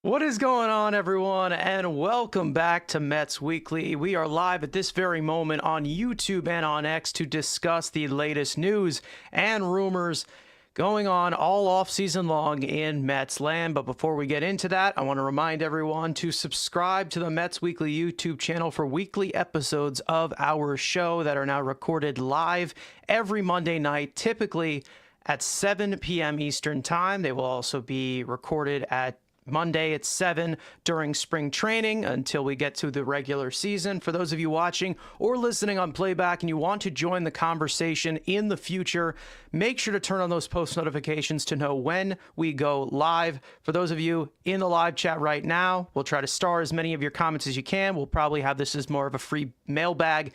What is going on, everyone, and welcome back to Mets Weekly. We are live at this very moment on YouTube and on X to discuss the latest news and rumors going on all off-season long in Mets land. But before we get into that, I want to remind everyone to subscribe to the Mets Weekly YouTube channel for weekly episodes of our show that are now recorded live every Monday night, typically at 7 p.m. Eastern Time. They will also be recorded at Monday at 7 during spring training until we get to the regular season. For those of you watching or listening on playback and you want to join the conversation in the future, make sure to turn on those post notifications to know when we go live. For those of you in the live chat right now, we'll try to star as many of your comments as you can. We'll probably have this as more of a free mailbag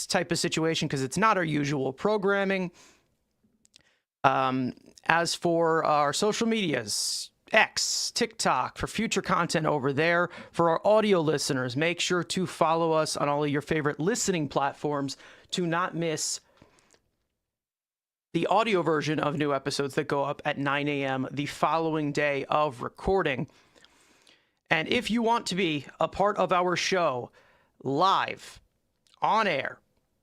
type of situation because it's not our usual programming. As for our social medias, X, TikTok, for future content over there. For our audio listeners, make sure to follow us on all of your favorite listening platforms to not miss the audio version of new episodes that go up at 9 a.m. the following day of recording. And if you want to be a part of our show live, on air,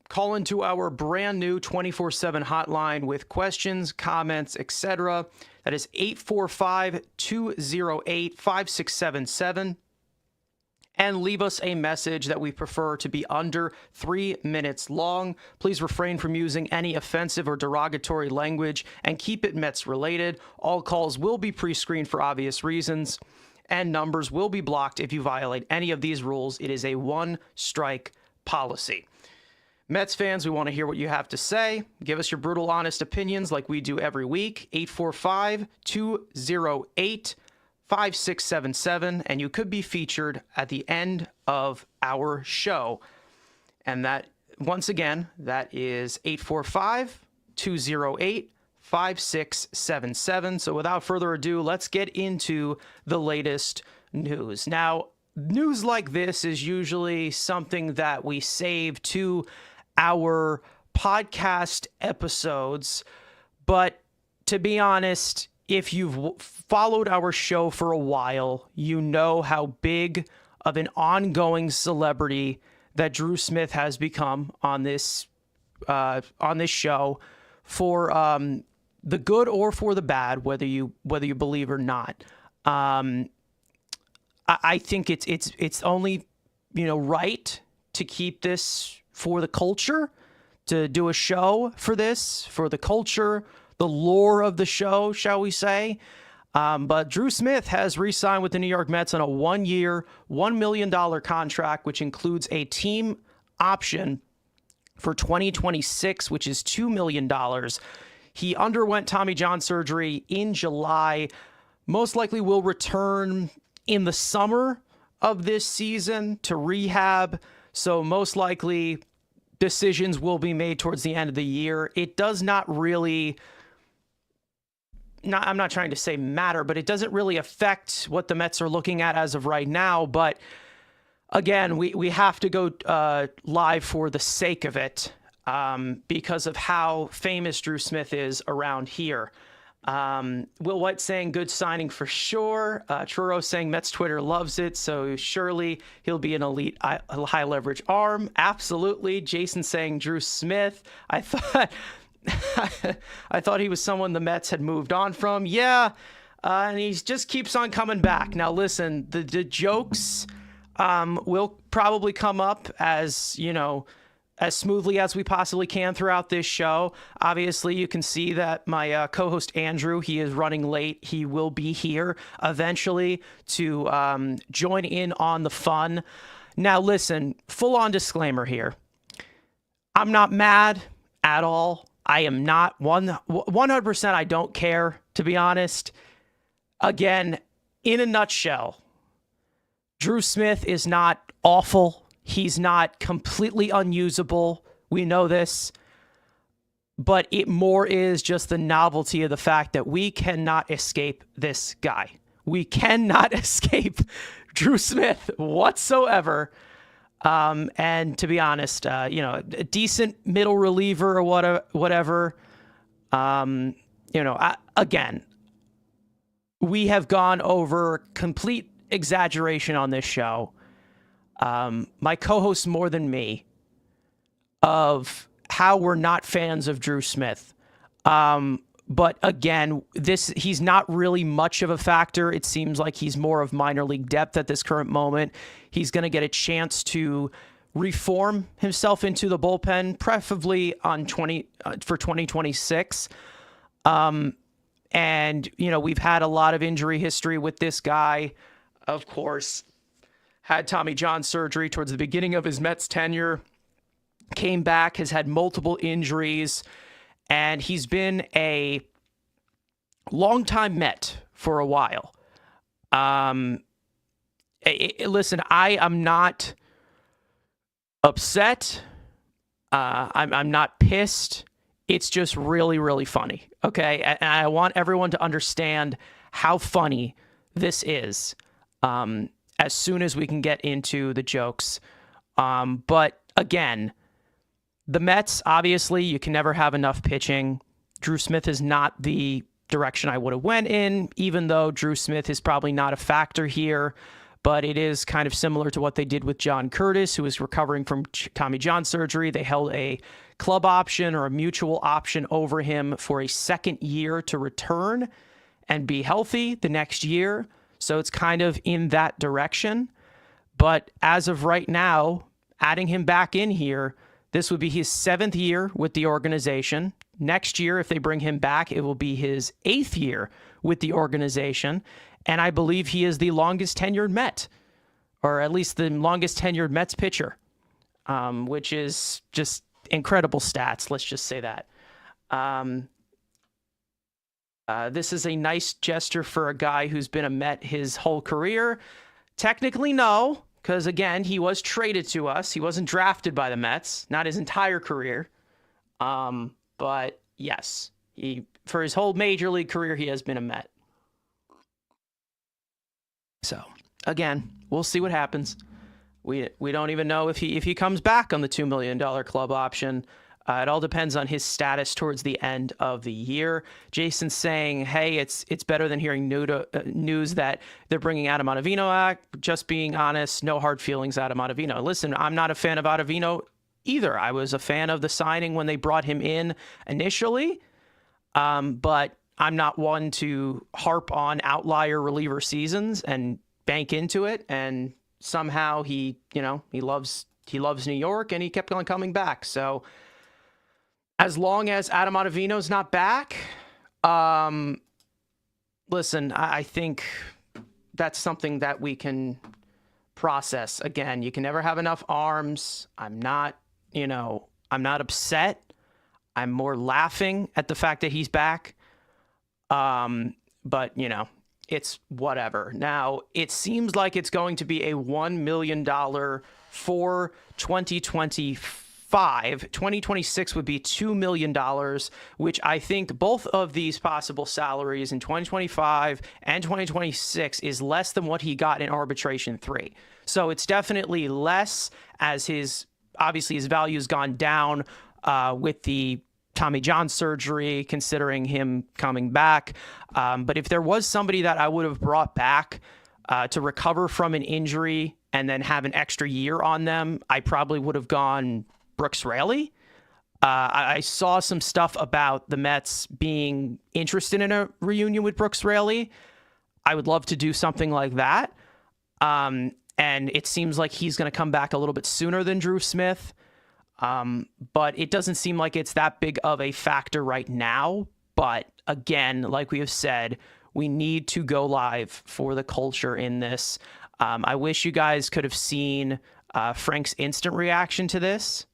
call into our brand new 24/7 hotline with questions, comments, etc. That is 845-208-5677. And leave us a message that we prefer to be under 3 minutes long. Please refrain from using any offensive or derogatory language and keep it Mets related. All calls will be pre-screened for obvious reasons, and numbers will be blocked if you violate any of these rules. It is a one-strike policy. Mets fans, we want to hear what you have to say. Give us your brutal, honest opinions like we do every week. 845-208-5677. And you could be featured at the end of our show. And that, once again, that is 845-208-5677. So without further ado, let's get into the latest news. Now, news like this is usually something that we save to our podcast episodes, but to be honest, if you've followed our show for a while, you know how big of an ongoing celebrity that Drew Smith has become on this show, for the good or for the bad, whether you believe or not. I think it's only right to keep this for the culture, to do a show for this, for the culture, the lore of the show, shall we say. But Drew Smith has re-signed with the New York Mets on a 1-year, $1 million contract, which includes a team option for 2026, which is $2 million. He underwent Tommy John surgery in July, most likely will return in the summer of this season to rehab. So most likely decisions will be made towards the end of the year. It does not really, I'm not trying to say matter, but it doesn't really affect what the Mets are looking at as of right now. But again, we have to go live for the sake of it, because of how famous Drew Smith is around here. Will White saying good signing for sure. Truro saying Mets Twitter loves it, so surely he'll be an elite high leverage arm. Absolutely. Jason saying Drew Smith. I thought he was someone the Mets had moved on from. Yeah, and he just keeps on coming back. Now listen, the jokes will probably come up as smoothly as we possibly can throughout this show. Obviously, you can see that my co-host Andrew, he is running late. He will be here eventually to join in on the fun. Now, listen, full-on disclaimer here. I'm not mad at all. I am not 100%. I don't care, to be honest. Again, in a nutshell, Drew Smith is not awful. He's not completely unusable. We know this. But it more is just the novelty of the fact that we cannot escape this guy. We cannot escape Drew Smith whatsoever. And to be honest, a decent middle reliever or whatever. Again, we have gone over complete exaggeration on this show. My co-host more than me of how we're not fans of Drew Smith. But again, he's not really much of a factor. It seems like he's more of minor league depth at this current moment. He's going to get a chance to reform himself into the bullpen, preferably for 2026. And, we've had a lot of injury history with this guy. Of course, had Tommy John surgery towards the beginning of his Mets tenure, came back, has had multiple injuries, and he's been a longtime Met for a while. Listen, I am not upset. I'm not pissed. It's just really, really funny. Okay. And I want everyone to understand how funny this is as soon as we can get into the jokes. But again, the Mets, obviously, you can never have enough pitching. Drew Smith is not the direction I would have went in, even though Drew Smith is probably not a factor here. But it is kind of similar to what they did with John Curtis, who is recovering from Tommy John surgery. They held a club option or a mutual option over him for a second year to return and be healthy the next year. So it's kind of in that direction. But as of right now, adding him back in here, this would be his 7th year with the organization. Next year, if they bring him back, it will be his 8th year with the organization. And I believe he is the longest tenured Met, or at least the longest tenured Mets pitcher, which is just incredible stats. Let's just say that. This is a nice gesture for a guy who's been a Met his whole career. Technically, no, because again, he was traded to us. He wasn't drafted by the Mets, not his entire career. But yes, for his whole major league career, he has been a Met. So again, we'll see what happens. We don't even know if he comes back on the $2 million club option. It all depends on his status towards the end of the year. Jason's saying, hey, it's better than hearing news that they're bringing Adam Ottavino back. Just being honest, no hard feelings, Adam Ottavino. Listen, I'm not a fan of Ottavino either. I was a fan of the signing when they brought him in initially, but I'm not one to harp on outlier reliever seasons and bank into it. And somehow he loves New York, and he kept on coming back. So as long as Adam Ottavino's not back, listen, I think that's something that we can process. Again, you can never have enough arms. I'm not upset. I'm more laughing at the fact that he's back. But it's whatever. Now, it seems like it's going to be a $1 million for 2025. 2026 would be $2 million, which I think both of these possible salaries in 2025 and 2026 is less than what he got in arbitration 3. So it's definitely less, as obviously his value has gone down with the Tommy John surgery, considering him coming back. But if there was somebody that I would have brought back to recover from an injury and then have an extra year on them, I probably would have gone Brooks Raley. I saw some stuff about the Mets being interested in a reunion with Brooks Raley. I would love to do something like that. And it seems like he's going to come back a little bit sooner than Drew Smith. But it doesn't seem like it's that big of a factor right now. But again, like we have said, we need to go live for the culture in this. I wish you guys could have seen Frank's instant reaction to this.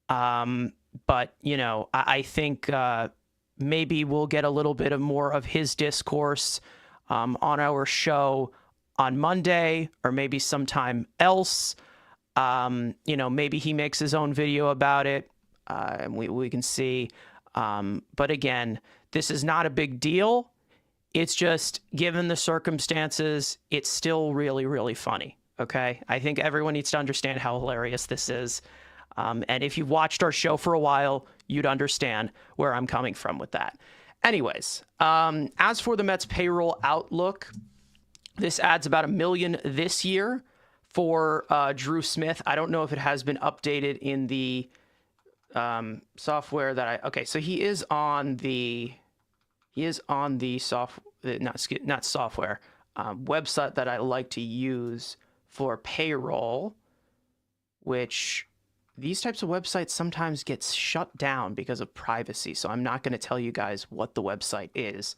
But, I think maybe we'll get a little bit more of his discourse on our show on Monday, or maybe sometime else. Maybe he makes his own video about it, and we can see. But again, this is not a big deal. It's just, given the circumstances, it's still really, really funny. Okay. I think everyone needs to understand how hilarious this is. And if you've watched our show for a while, you'd understand where I'm coming from with that. Anyways, as for the Mets payroll outlook, This adds about $1 million this year for Drew Smith. I don't know if it has been updated in the software that okay, so he is on the not software website that I like to use for payroll, which these types of websites sometimes get shut down because of privacy. So I'm not going to tell you guys what the website is.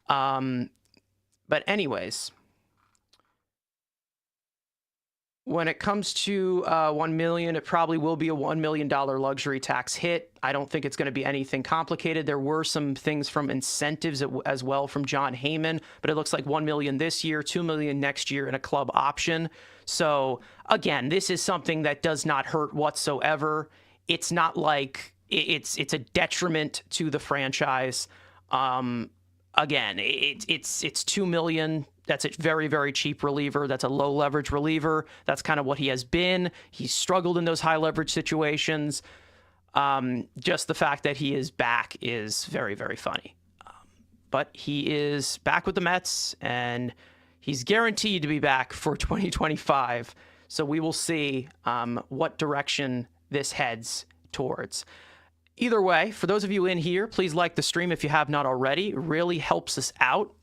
But anyways, when it comes to $1 million, it probably will be a $1 million luxury tax hit. I don't think it's going to be anything complicated. There were some things from incentives as well from Jon Heyman, but it looks like $1 million this year, $2 million next year, and a club option. So again, this is something that does not hurt whatsoever. It's not like it's a detriment to the franchise. Again, it's $2 million. That's a very, very cheap reliever. That's a low leverage reliever. That's kind of what he has been. He's struggled in those high leverage situations. Just the fact that he is back is very, very funny. But he is back with the Mets, and he's guaranteed to be back for 2025. So we will see what direction this heads towards. Either way, for those of you in here, please like the stream if you have not already. It really helps us out.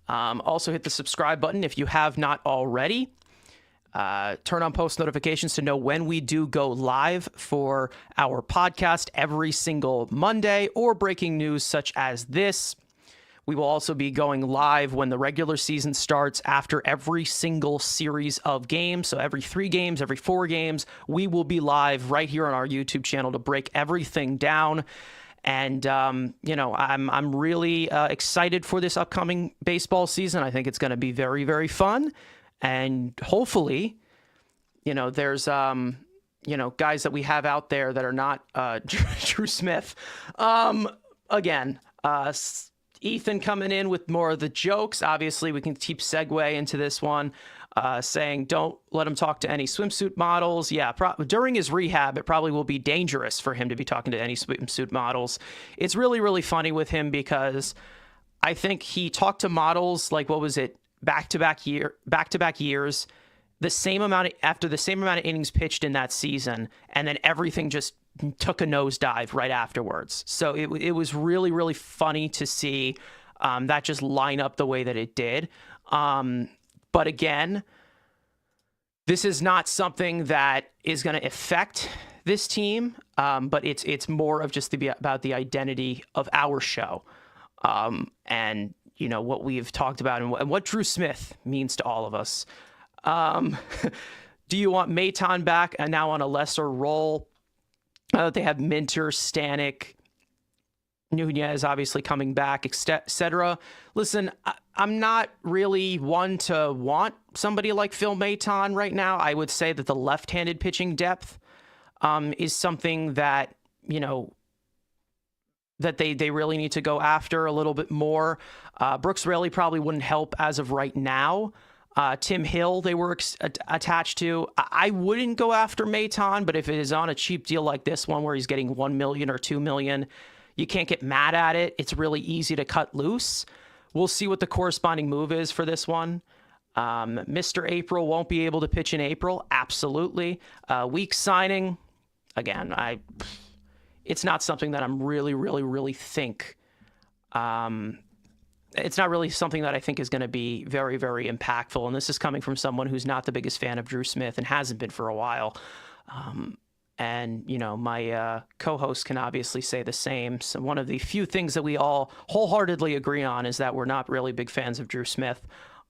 Also hit the subscribe button if you have not already. Turn on post notifications to know when we do go live for our podcast every single Monday, or breaking news such as this. We will also be going live when the regular season starts after every single series of games. So every 3 games, every 4 games, we will be live right here on our YouTube channel to break everything down. And, you know, I'm really excited for this upcoming baseball season. I think it's going to be very, very fun. And hopefully, you know, there's, you know, guys that we have out there that are not Drew Smith. Again, Ethan coming in with more of the jokes. Obviously, we can keep segue into this one. Saying don't let him talk to any swimsuit models. Yeah, during his rehab, it probably will be dangerous for him to be talking to any swimsuit models. It's really, really funny with him because I think he talked to models like, what was it, back-to-back years, the same amount of innings pitched in that season, and then everything just took a nosedive right afterwards. So it was really, really funny to see that just line up the way that it did. But again, this is not something that is going to affect this team, but it's more of just about the identity of our show, and you know what we've talked about and what Drew Smith means to all of us. Do you want Maton back and now on a lesser role? They have Minter, Stanek, Nunez obviously coming back, etc. Listen, I'm not really one to want somebody like Phil Maton right now. I would say that the left-handed pitching depth is something that, you know, that they really need to go after a little bit more. Brooks Raley probably wouldn't help as of right now. Tim Hill, they were attached to. I wouldn't go after Maton, but if it is on a cheap deal like this one where he's getting $1 million or $2 million, you can't get mad at it. It's really easy to cut loose. We'll see what the corresponding move is for this one. Mr. April won't be able to pitch in April. Absolutely. Weak signing. Again, it's not something that I'm really think. It's not really something that I think is going to be very, very impactful. And this is coming from someone who's not the biggest fan of Drew Smith and hasn't been for a while. And, you know, my co-host can obviously say the same. So one of the few things that we all wholeheartedly agree on is that we're not really big fans of Drew Smith.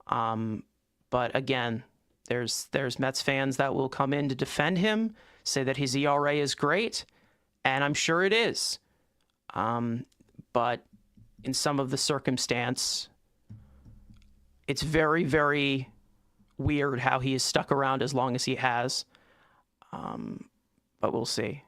But again, there's Mets fans that will come in to defend him, say that his ERA is great, and I'm sure it is. But in some of the circumstance, it's very, very weird how he has stuck around as long as he has. But we'll see.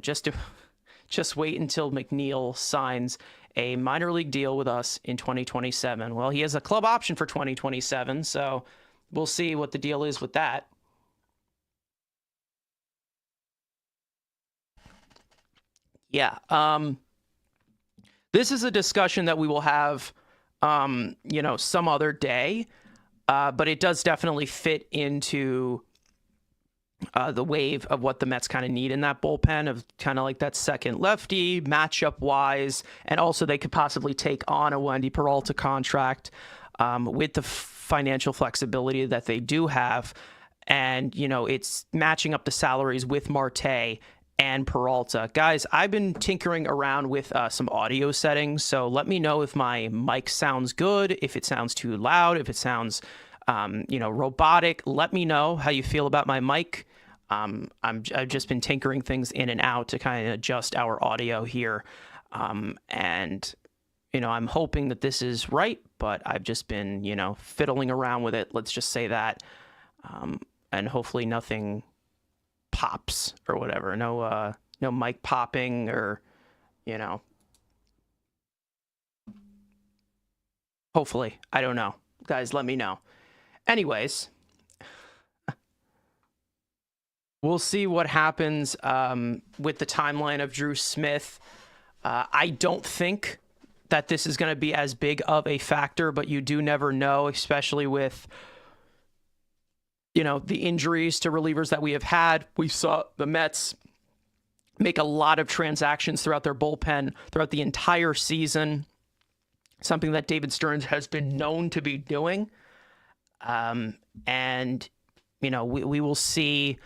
Just wait until McNeil signs a minor league deal with us in 2027. Well, he has a club option for 2027, so we'll see what the deal is with that. Yeah. This is a discussion that we will have some other day. But it does definitely fit into the wave of what the Mets kind of need in that bullpen, of kind of like that second lefty matchup wise. And also they could possibly take on a Wendy Peralta contract with the financial flexibility that they do have. And, it's matching up the salaries with Marte and Peralta. Guys, I've been tinkering around with some audio settings, so let me know if my mic sounds good, if it sounds too loud, if it sounds, robotic. Let me know how you feel about my mic. I've just been tinkering things in and out to kind of adjust our audio here. And, I'm hoping that this is right, but I've just been, fiddling around with it. Let's just say that. And hopefully nothing pops or whatever. No mic popping or, hopefully. I don't know. Guys, let me know. Anyways, we'll see what happens with the timeline of Drew Smith. I don't think that this is going to be as big of a factor, but you do never know, especially with the injuries to relievers that we have had. We saw the Mets make a lot of transactions throughout their bullpen throughout the entire season, something that David Stearns has been known to be doing. And, we will see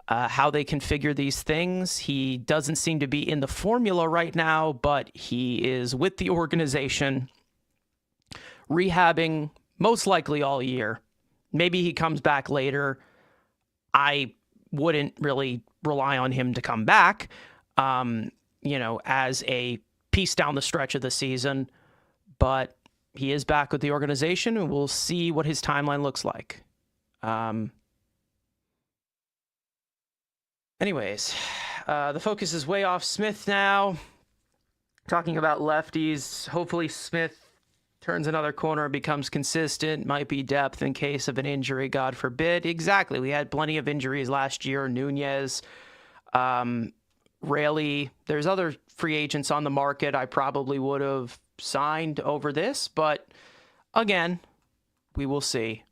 how they configure these things. He doesn't seem to be in the formula right now, but he is with the organization, rehabbing most likely all year. Maybe he comes back later. I wouldn't really rely on him to come back, as a piece down the stretch of the season. But he is back with the organization, and we'll see what his timeline looks like. Anyways, the focus is way off Smith now. Talking about lefties, hopefully Smith turns another corner, becomes consistent, might be depth in case of an injury, God forbid. Exactly. We had plenty of injuries last year. Nunez, Raley. There's other free agents on the market I probably would have signed over this, but again, we will see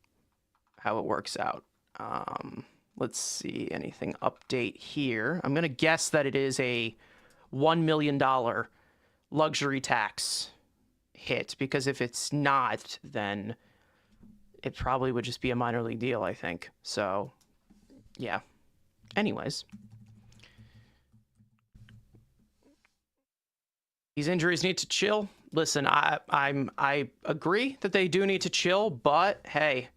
how it works out. Let's see, anything update here. I'm going to guess that it is a $1 million luxury tax hit, because if it's not, then it probably would just be a minor league deal, I think. So, yeah. Anyways. These injuries need to chill. Listen, I agree that they do need to chill, but hey,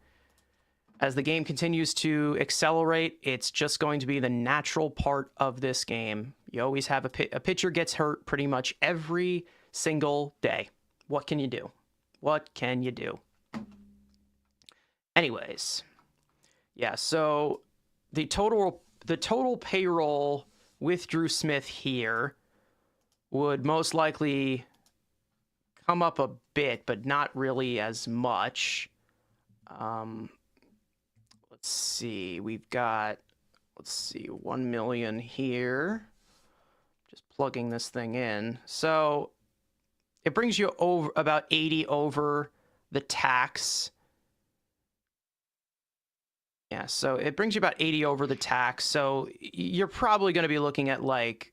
as the game continues to accelerate, it's just going to be the natural part of this game. You always have a pitcher gets hurt pretty much every single day. What can you do? What can you do? Anyways, yeah, so the total payroll with Drew Smith here would most likely come up a bit, but not really as much. Let's see, we've got, 1 million here. Just plugging this thing in. So it brings you over about 80 over the tax. Yeah, so it brings you about 80 over the tax. So you're probably going to be looking at like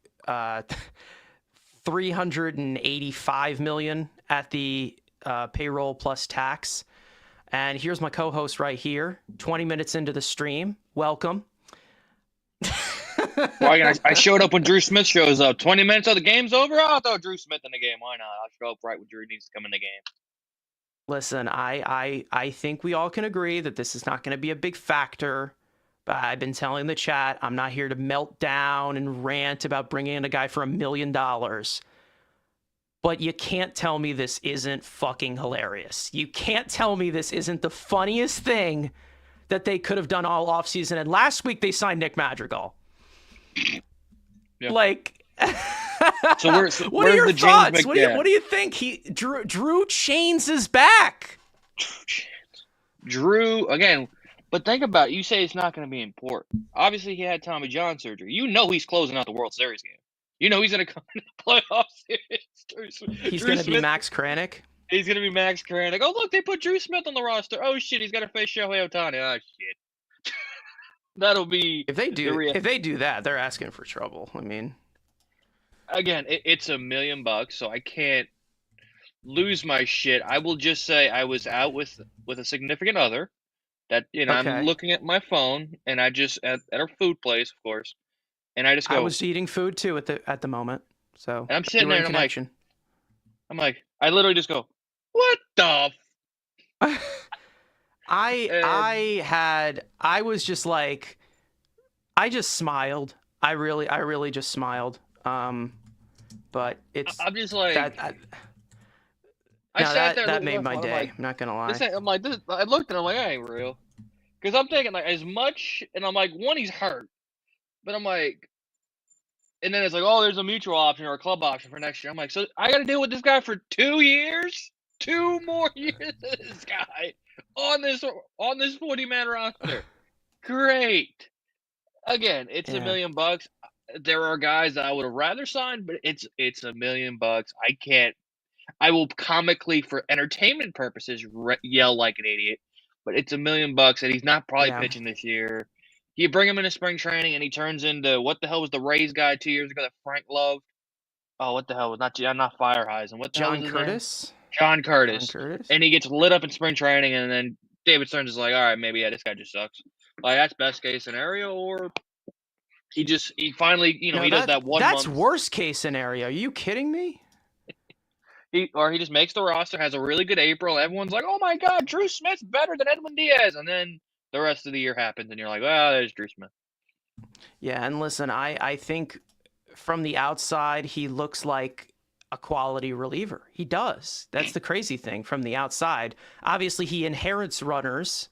385 million at the payroll plus tax. And here's my co-host right here, 20 minutes into the stream. Welcome. Well, I showed up when Drew Smith shows up. 20 minutes of the game's over? I'll throw Drew Smith in the game. Why not? I'll show up right when Drew needs to come in the game. Listen, I think we all can agree that this is not going to be a big factor. But I've been telling the chat, I'm not here to melt down and rant about bringing in a guy for $1 million. But you can't tell me this isn't fucking hilarious. You can't tell me this isn't the funniest thing that they could have done all offseason. And last week they signed Nick Madrigal. Yeah. Like, what are your thoughts? What do you think? Drew Chains is back. Drew, again, but think about it. You say it's not going to be important. Obviously, he had Tommy John surgery. You know he's closing out the World Series game. You know he's going to come in the playoff series. He's going to be Max Kranick. He's gonna be Max Karanik. Oh look, they put Drew Smith on the roster. Oh shit, he's got to face Shohei Ohtani. Oh shit. That'll be If they do that, they're asking for trouble. I mean, again, it's $1 million, so I can't lose my shit. I will just say I was out with a significant other. That I'm okay. looking at my phone, and I just at our food place, of course, and I just go. I was eating food too at the moment, so And I'm sitting you were there, in and connection. I literally just go, what the? I was just like, I just smiled. I really just smiled. But it's I'm just like that. I sat there. That made looking my at my phone, day. I'm not gonna lie. I'm like, this. I looked at him like, that ain't real. Because I'm thinking like as much, and I'm like, one, he's hurt, but I'm like, and then it's like, oh, there's a mutual option or a club option for next year. I'm like, so I got to deal with this guy for 2 years, 2 more years. This guy on this 40-man roster. Great. Again, it's $1 million. There are guys that I would have rather signed, but it's $1 million. I can't. I will comically, for entertainment purposes, yell like an idiot. But it's $1 million, and he's not probably pitching this year. You bring him into spring training, and he turns into what the hell was the Rays guy 2 years ago that Frank loved? Oh, what the hell was not Fireheisen? What the hell was his name? John Curtis. And he gets lit up in spring training, and then David Stearns is like, all right, maybe this guy just sucks. Like that's best case scenario, or he finally he does that 1 month. That's worst case scenario. Are you kidding me? He just makes the roster, has a really good April. Everyone's like, oh my God, Drew Smith's better than Edwin Diaz. And then the rest of the year happens, and you're like, well, there's Drew Smith. Yeah, and listen, I think from the outside, he looks like a quality reliever. He does. That's the crazy thing from the outside. Obviously, he inherits runners,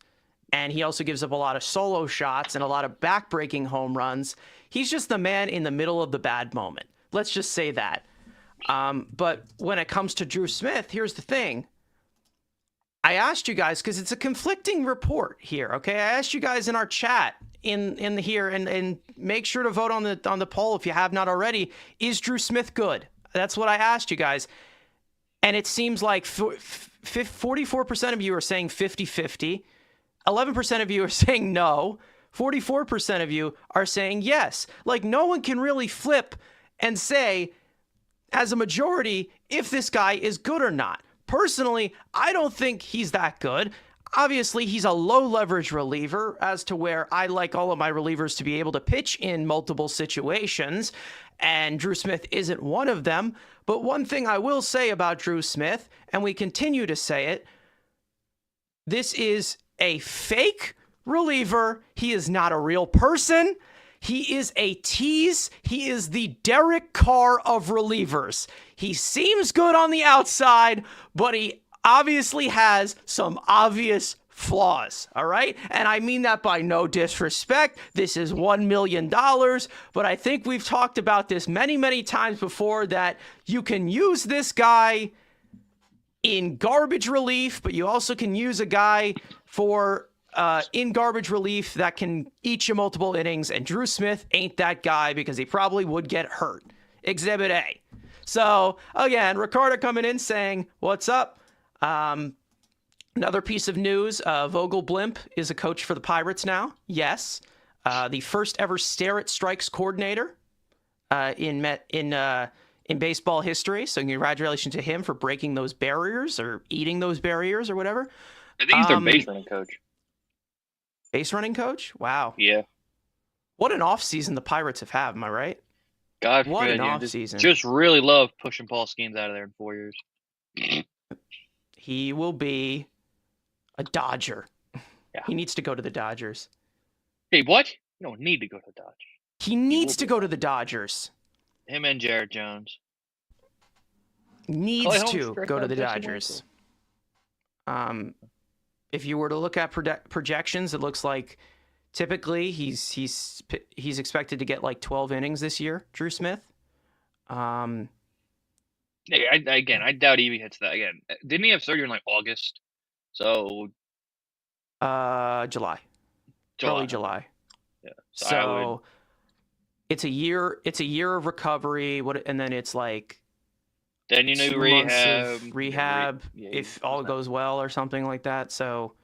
and he also gives up a lot of solo shots and a lot of back-breaking home runs. He's just the man in the middle of the bad moment. Let's just say that. But when it comes to Drew Smith, here's the thing. I asked you guys, because it's a conflicting report here, okay? I asked you guys in our chat in here, and make sure to vote on the poll if you have not already. Is Drew Smith good? That's what I asked you guys. And it seems like 44% of you are saying 50-50. 11% of you are saying no. 44% of you are saying yes. Like, no one can really flip and say, as a majority, if this guy is good or not. Personally, I don't think he's that good. Obviously, he's a low-leverage reliever, as to where I like all of my relievers to be able to pitch in multiple situations, and Drew Smith isn't one of them. But one thing I will say about Drew Smith, and we continue to say it, this is a fake reliever. He is not a real person. He is a tease. He is the Derek Carr of relievers. He seems good on the outside, but he obviously has some obvious flaws, all right? And I mean that by no disrespect. This is $1 million, but I think we've talked about this many, many times before, that you can use this guy in garbage relief, but you also can use a guy for in garbage relief that can eat you multiple innings, and Drew Smith ain't that guy because he probably would get hurt. Exhibit A. So, again, Ricardo coming in saying, what's up? Another piece of news, Vogel Blimp is a coach for the Pirates now. Yes. The first ever stare at strikes coordinator in baseball history. So congratulations to him for breaking those barriers, or eating those barriers, or whatever. I think he's their base running coach. Base running coach? Wow. Yeah. What an offseason the Pirates have had, am I right? God what forbid, an offseason. Just really love pushing Paul Skeens out of there in 4 years. He will be a Dodger. Yeah. He needs to go to the Dodgers. Hey, what? You don't need to go to the Dodgers. He needs to go to the Dodgers. Him and Jared Jones. Needs to go to the Dodgers. If you were to look at projections, it looks like typically he's expected to get like 12 innings this year, Drew Smith. I doubt he hits that again. Didn't he have surgery in like August? So July. Early July. Yeah. So it's a year of recovery. And then it's like Then you know 2 months of rehab if all goes well or something like that. So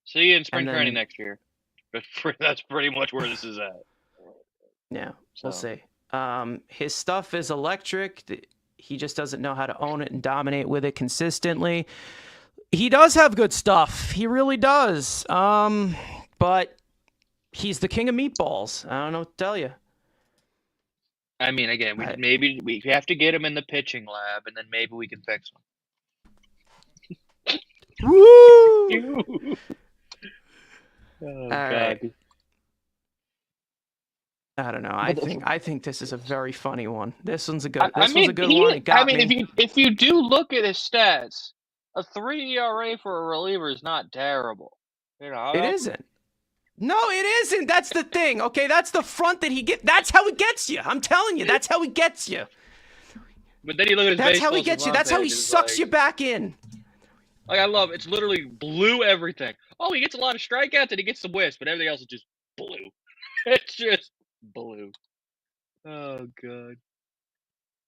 see you in spring and training then next year. That's pretty much where this is at. yeah, So. we'll see. His stuff is electric. He just doesn't know how to own it and dominate with it consistently. He does have good stuff. He really does. But he's the king of meatballs. I don't know what to tell you. I mean, again, maybe we have to get him in the pitching lab, and then maybe we can fix him. Woo! Oh, All God. right. I don't know. I think this is a very funny one. This one's a good. This was a good one. It got me. If you do look at his stats, a 3 ERA for a reliever is not terrible. You know, It isn't. No, it isn't. That's the thing. Okay, that's the front that he get. That's how he gets you. I'm telling you, that's how he gets you. But then you look at his That's how he gets you. That's how he sucks you back in. Like, I love it. It's literally blue everything. Oh, he gets a lot of strikeouts and he gets some whiffs, but everything else is just blue. It's just blue. Oh, God.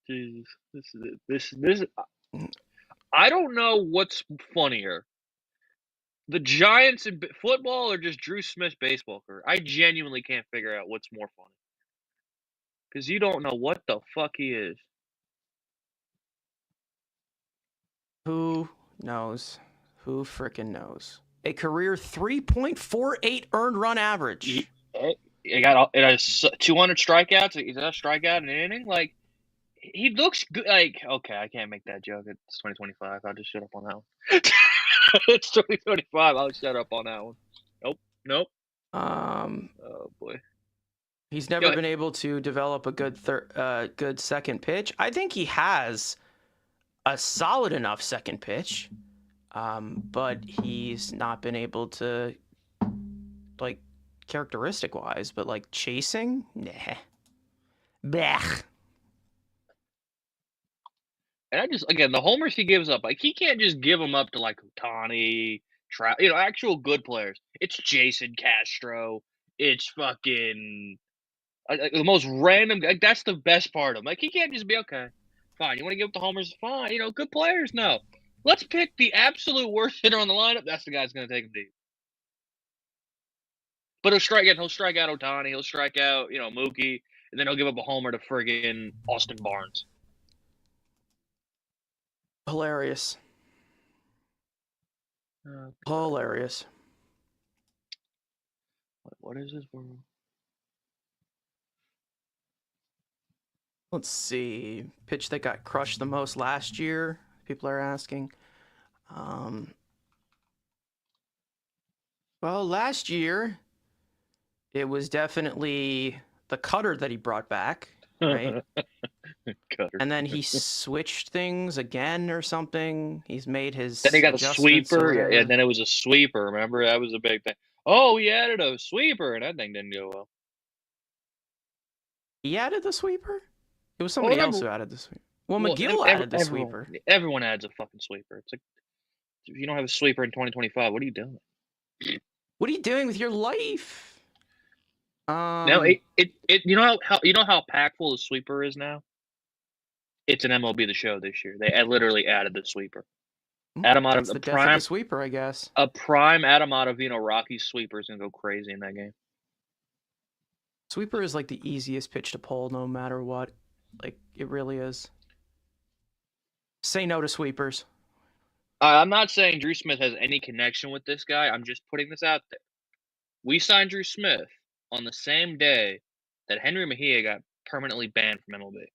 Jesus. This. I don't know what's funnier. The Giants in football or just Drew Smith's baseball career? I genuinely can't figure out what's more funny. Because you don't know what the fuck he is. Who knows? Who frickin' knows? A career 3.48 earned run average. He got 200 strikeouts. He's a strikeout in an inning. Like, he looks good. Like, okay, I can't make that joke. It's 2025. I'll just shut up on that one. It's 2025. I'll shut up on that one. Nope. Oh boy. He's never been able to develop a good second pitch. I think he has a solid enough second pitch, but he's not been able to, like, characteristic-wise, but like chasing, nah, blech. And I just, again, the homers he gives up, like, he can't just give them up to, like, Ohtani, actual good players. It's Jason Castro. It's fucking the most random. Like, that's the best part of him. Like, he can't just be, okay, fine. You want to give up the homers? Fine. Good players? No. Let's pick the absolute worst hitter on the lineup. That's the guy that's going to take him deep. But he'll strike out Ohtani. He'll strike out, Mookie. And then he'll give up a homer to friggin' Austin Barnes. Hilarious. Hilarious. What is this world? Let's see. Pitch that got crushed the most last year. People are asking. Well, last year, it was definitely the cutter that he brought back, right? Cutter. And then he switched things again or something. He's made his. Then he got a sweeper, and then it was a sweeper. Remember, that was a big thing. Oh, he added a sweeper, and that thing didn't go well. He added the sweeper? It was somebody else who added the sweeper. Well, McGill added the sweeper. Everyone adds a fucking sweeper. It's like, if you don't have a sweeper in 2025, what are you doing? What are you doing with your life? Now, you know how impactful the sweeper is now? It's an MLB The Show this year. They literally added the sweeper. Adam out of the prime sweeper, I guess. A prime Adam Ottavino Rocky sweeper is gonna go crazy in that game. Sweeper is like the easiest pitch to pull, no matter what. Like, it really is. Say no to sweepers. I'm not saying Drew Smith has any connection with this guy. I'm just putting this out there. We signed Drew Smith on the same day that Henry Mejia got permanently banned from MLB.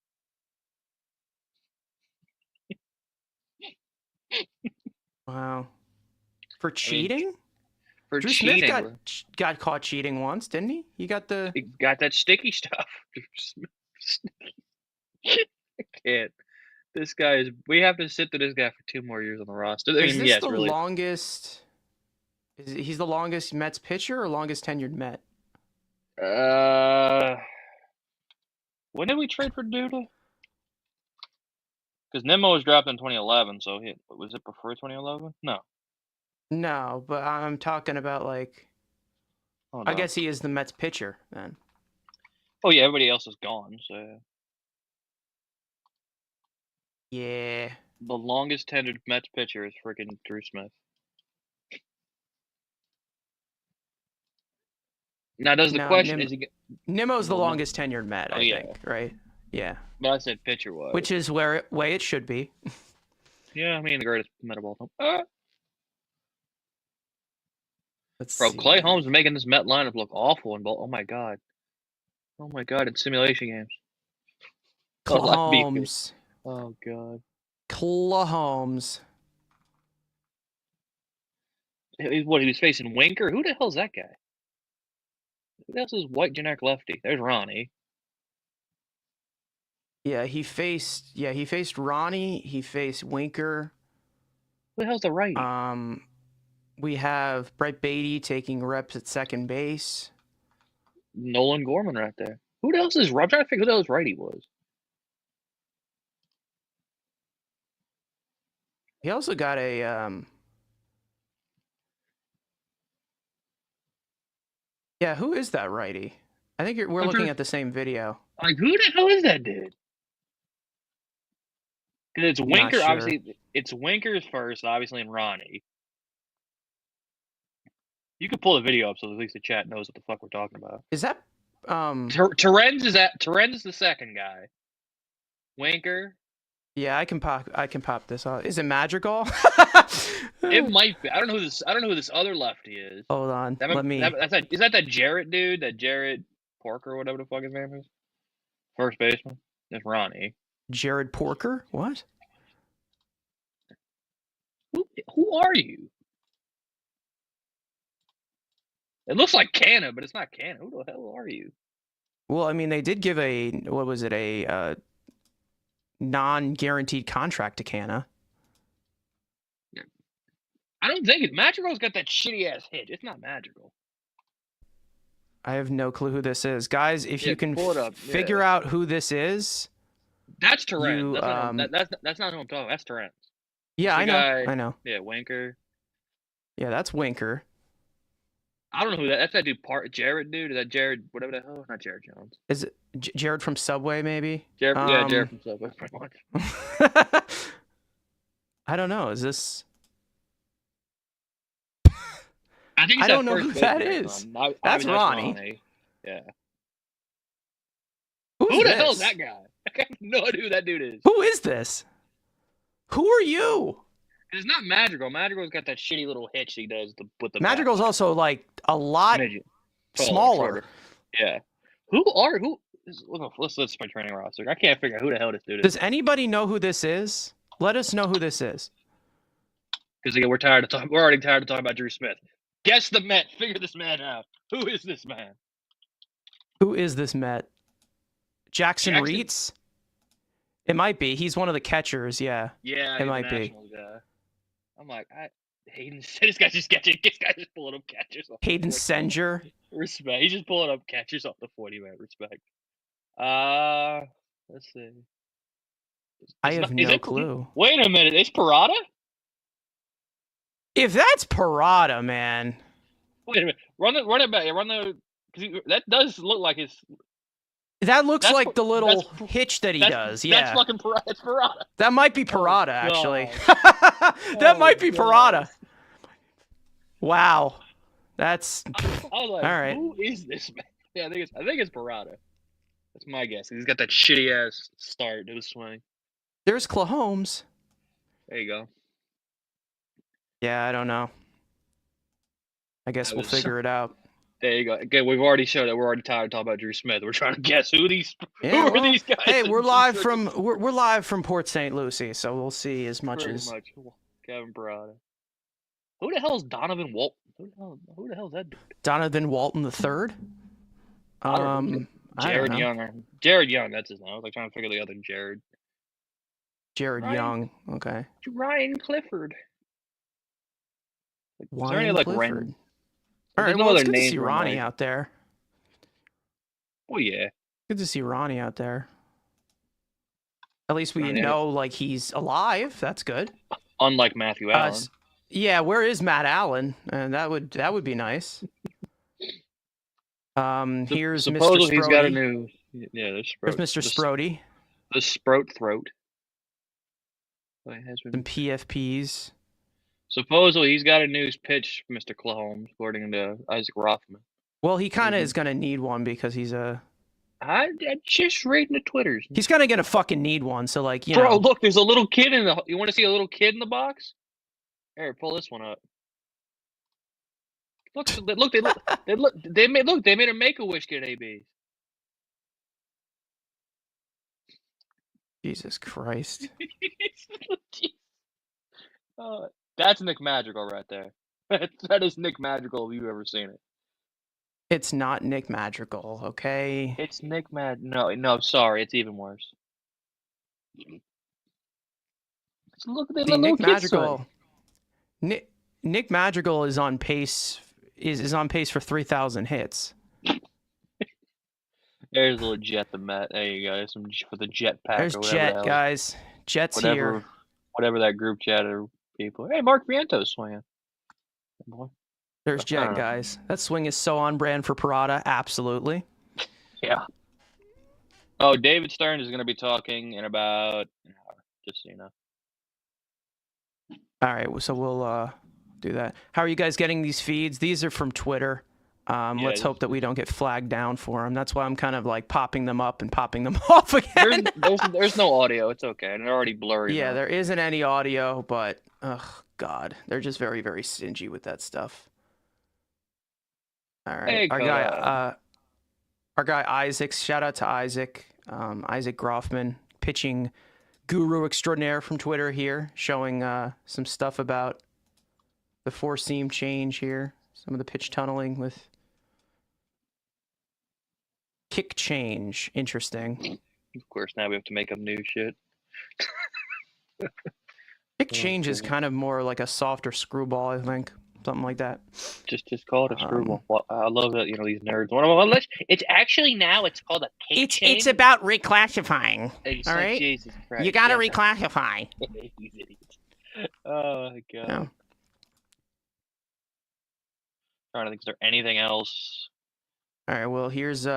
Wow. For cheating? Drew cheating, Smith got caught cheating once, didn't he? He got that sticky stuff. I can't. This guy is. We have to sit to this guy for 2 more years on the roster. Is this the longest? He's the longest Mets pitcher or longest tenured Met? When did we trade for Duda? Because Nimmo was drafted in 2011, so was it before 2011? No. No, but I'm talking about, like. Oh, no. I guess he is the Mets pitcher then. Oh yeah, everybody else is gone. So. Yeah. The longest tenured Mets pitcher is freaking Drew Smith. Now, does the No, question is he? Nimmo's the Well, no. longest tenured Met, I think, right? Yeah. But I said pitcher was. Which is way it should be. Yeah, I mean the greatest Met of all time. Let's Bro, see. Clay Holmes is making this Met lineup look awful in oh my god, in simulation games. Holmes. Oh god. Holmes. What, he was facing Winker? Who the hell's that guy? Who else is white generic lefty? There's Ronnie. Yeah, he faced Ronnie, he faced Winker. Who the hell's the righty? We have Brett Beatty taking reps at second base. Nolan Gorman right there. Who else is? I'm trying to figure who the hell's righty was. He also got a yeah, who is that righty? I think we're looking at the same video. Like, who the hell is that dude? Because it's Winker, sure. obviously. It's Winker's first, obviously, and Ronnie. You could pull the video up so at least the chat knows what the fuck we're talking about. Is that Terrence is the second guy. Winker. Yeah, I can pop this off. Is it Madrigal? It might be. I don't know who this other lefty is. Hold on. Is that Jarrett dude? That Jarrett Porker or whatever the fuck his name is? First baseman? That's Ronnie. Jared Porker? What? Who are you? It looks like Canna, but it's not Canna. Who the hell are you? Well, I mean, they did give a non-guaranteed contract to Canna. I don't think it. Madrigal's got that shitty ass hit. It's not Madrigal. I have no clue who this is, guys. If you can figure out who this is, that's Terrence. That's not who I'm talking about. That's Terrence. Yeah, I know. Yeah, Winker. Yeah, that's Winker. I don't know who that's that dude. Jared dude. Is that Jared? Whatever the hell. Not Jared Jones. Is it Jared from Subway? Maybe. Jared from Subway. Pretty much. I don't know. Is this? I don't know who that is. That's Ronnie. Yeah. Who the hell is that guy? I have no idea who that dude is. Who is this? Who are you? It's not Madrigal. Madrigal's got that shitty little hitch he does with the. Madrigal's also like a lot smaller. Yeah. Let's my training roster. I can't figure out who the hell this dude is. Does anybody know who this is? Let us know who this is. Because again, we're already tired of talking about Drew Smith. Guess the Met. Figure this man out. Who is this man? Who is this Met? Jackson Reitz? It might be. He's one of the catchers. Yeah. Yeah. It might be. Guy. I'm like, Hayden. This guy's just catching. This guy's just pulling up catchers. Hayden Senger. Respect. He's just pulling up catchers off the 40-man. Respect. Let's see. I have no clue. Wait a minute. It's Parada? If that's Parada, man. Wait a minute. Run it back. Because that does look like his. That looks like the little hitch that he does. Yeah. That's fucking Parada. It's Parada. That might be Parada, actually. That might be Parada. Wow. That's. I was like, all right. Who is this man? Yeah, I think it's Parada. That's my guess. He's got that shitty ass start to his swing. There's Clay Holmes. There you go. Yeah, I don't know. I guess we'll figure it out. There you go. Again, we've already showed that we're already tired of talking about Drew Smith. We're trying to guess who are these guys. Hey, we're live from Port St. Lucie, so we'll see as much as Kevin Parada. Who the hell is Donovan Walton? Who the hell is that dude? Donovan Walton III? Jared Young. Jared Young, that's his name. I was like trying to figure the other Jared. Jared Young. Okay. Ryan Clifford. Ryan Clifford. All right, well, it's good to see Ronnie out there. Oh, yeah. Good to see Ronnie out there. At least we know, like, he's alive. That's good. Unlike Matthew Allen. Yeah, where is Matt Allen? And that would be nice. Here's Mr. Sprody. He's got a new... Yeah, there's Mr. Sprody. The Sprout Throat. It has some been. PFPs. Supposedly, he's got a news pitch, Mr. Clone, according to Isaac Rothman. Well, he kind of is going to need one because he's a. I just reading the Twitters. He's kind of going to fucking need one. So, like, you Bro, know. look, there's a little kid in the. You want to see a little kid in the box? Here, pull this one up. Look, they made a Make-A-Wish kid, AB. Jesus Christ. That's Nick Madrigal right there. That is Nick Madrigal if you've ever seen it. It's not Nick Madrigal, okay? It's Nick No, sorry, it's even worse. Look at the little Nick kid Madrigal. Nick Madrigal is on pace. Is on pace for 3,000 hits. There's a little Jet the Met. There you go. There's some for the Jet pack. There's Jet, guys. Jet's here. Whatever that group chat or people. Hey, Mark Viento's swinging. There's Jet, guys. That swing is so on brand for Parada. Absolutely. Yeah. Oh, David Stern is going to be talking in about an hour, just so you know. All right, so we'll do that. How are you guys getting these feeds? These are from Twitter. Let's hope that we don't get flagged down for them. That's why I'm kind of like popping them up and popping them off again. There's no audio. It's okay. And they're already blurry. Yeah, now. there isn't any audio, but God, they're just very, very stingy with that stuff. All right, Hey, our guy Isaac. Shout out to Isaac. Isaac Groffman, pitching guru extraordinaire from Twitter here, showing some stuff about the four-seam change here. Some of the pitch tunneling with kick change. Interesting. Of course, now we have to make up new shit. Kick change is kind of more like a softer screwball, I think. Something like that. Just call it a screwball. Well, I love that, these nerds. It's actually now it's called a kick change. It's about reclassifying. All right? Jesus Christ. You got to reclassify. Oh, my God. No. Trying to think, is there anything else? All right, well, here's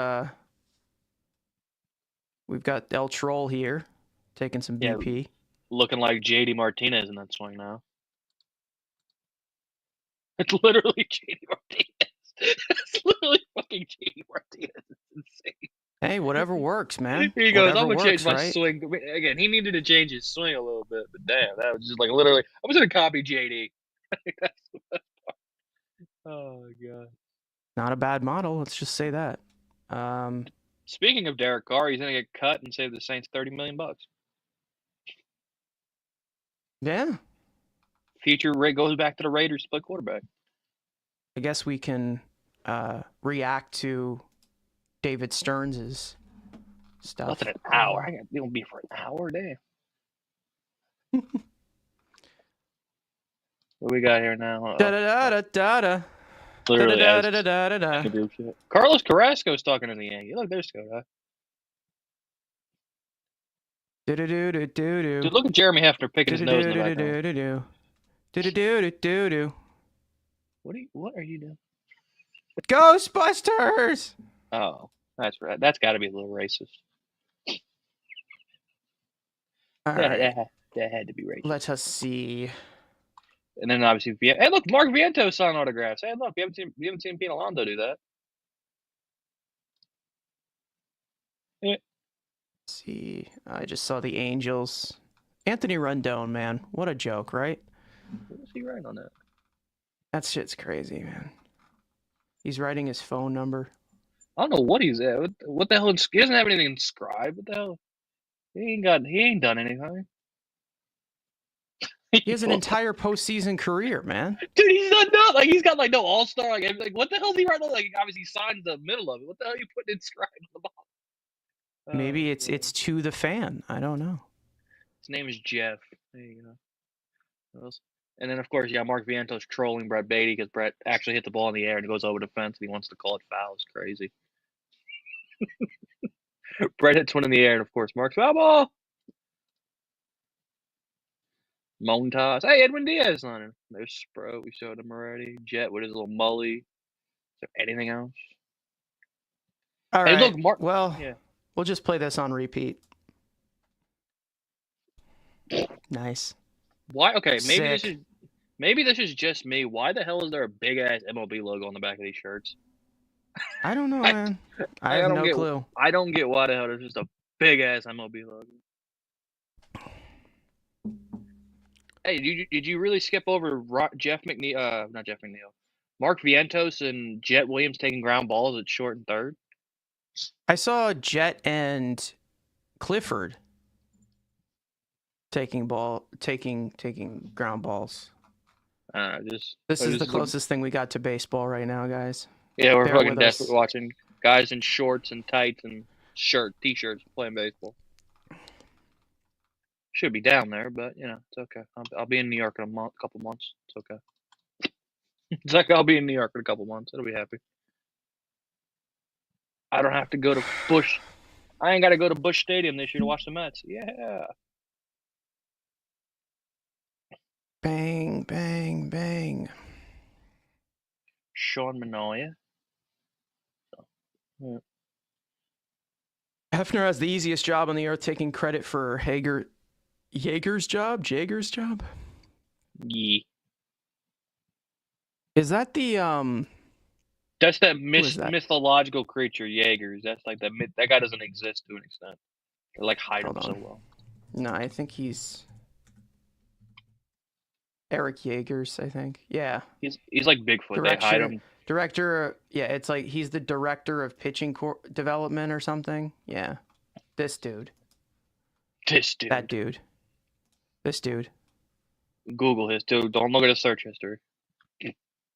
we've got El Troll here taking some BP. Yeah, looking like JD Martinez in that swing now. It's literally JD Martinez. It's literally fucking JD Martinez. It's insane. Hey, whatever works, man. He goes, whatever I'm going to change my right? swing. Again, he needed to change his swing a little bit, but damn, that was just like literally, I was going to copy JD. That's the best part. Oh, my God. Not a bad model, let's just say that. Speaking of Derek Carr, he's going to get cut and save the Saints $30 million. Yeah. Future rate goes back to the Raiders to play quarterback. I guess we can react to David Stearns' stuff. Less than an hour. I got to be for an hour, damn. What we got here now? Da-da-da-da-da-da. Literally Carlos Carrasco's talking to the Yankees. Look, there's Scott. Dude, look at Jeremy Hefner picking his nose in the background. What are you doing? Ghostbusters! Oh, that's right. That's got to be a little racist. That had to be racist. Let us see. And then obviously, hey, look, Mark Viento signed autographs. Hey, look, you haven't seen Pete Alonso do that. Yeah. Let's see, I just saw the Angels. Anthony Rendon, man, what a joke, right? What was he writing on that? That shit's crazy, man. He's writing his phone number. I don't know what he's at. What the hell? He doesn't have anything inscribed. What the hell? He ain't done anything. He has an entire postseason career, man. Dude, he's not done. Like, he's got like no all-star. Like what the hell is he writing? Like, obviously he signed the middle of it. What the hell are you putting inscribed on the bottom? Maybe it's to the fan. I don't know. His name is Jeff. There you go. What else? And then of course, Mark Viento's trolling Brett Beatty because Brett actually hit the ball in the air and it goes over the fence and he wants to call it foul. It's crazy. Brett hits one in the air and of course Mark's foul ball. Montas. Hey, Edwin Diaz on him. There's Spro. We showed him already. Jet with his little mully. Is there anything else? All hey, right. Look, Mark. Well, we'll just play this on repeat. Nice. Why? Okay, Sick. maybe this is just me. Why the hell is there a big ass MLB logo on the back of these shirts? I don't know, I, man. I I have don't no get. clue. I don't get why the hell there's just a big ass MLB logo. Hey, did you really skip over Jeff McNeil? Not Jeff McNeil. Mark Vientos and Jet Williams taking ground balls at short and third. I saw Jet and Clifford taking ground balls. This is the closest thing we got to baseball right now, guys. Yeah, we're Bear fucking with desperate us. watching guys in shorts and tights and t-shirts playing baseball. Should be down there, but you know it's okay. I'll be in New York in a couple months. It's okay. It's like I'll be in New York in a couple months. It'll be happy. I don't have to go to Busch. I ain't got to go to Busch Stadium this year to watch the Mets. Yeah. Bang, bang, bang. Sean Manoia. Yeah. Hefner has the easiest job on the earth, taking credit for Jaeger's job. Yeah. Is that the That's that is that? mythological creature, Jaegers. That's like that guy doesn't exist to an extent. They like hide him so well. No, I think he's Eric Jaegers, I think. Yeah. He's like Bigfoot. They hide him. Director, yeah, it's like he's the director of pitching development or something. Yeah. This dude. That dude. This dude. Google his dude. Don't look at his search history.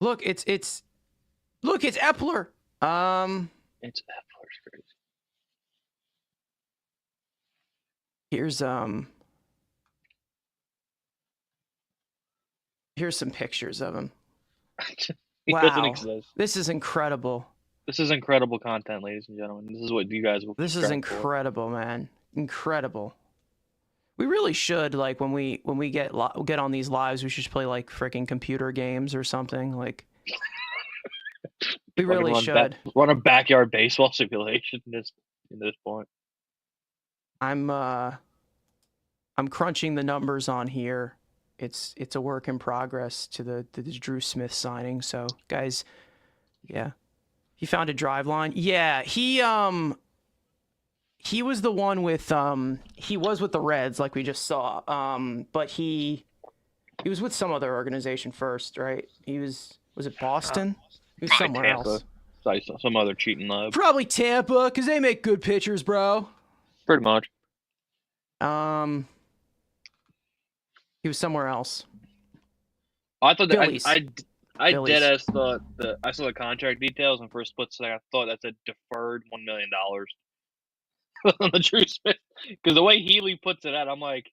Look, it's Epler. It's Epler's crazy. Here's some pictures of him. He doesn't exist. This is incredible. This is incredible content, ladies and gentlemen. This is what you guys will. This is incredible, man. Incredible. We really should, like, when we get on these lives, we should play like freaking computer games or something. Like, we really should run a backyard baseball simulation. At this point, I'm crunching the numbers on here. It's a work in progress to the Drew Smith signing. So, guys, yeah, he found a drive line. Yeah, he was the one with he was with the Reds, like we just saw. But he was with some other organization first, right? Was it Boston? He was somewhere else. Some other cheating lab. Probably Tampa, because they make good pitchers, bro. Pretty much. He was somewhere else. I thought that I deadass thought that I saw the contract details and first split second. I thought that's a deferred $1 million on the Drew Smith, because the way Healy puts it out, I'm like,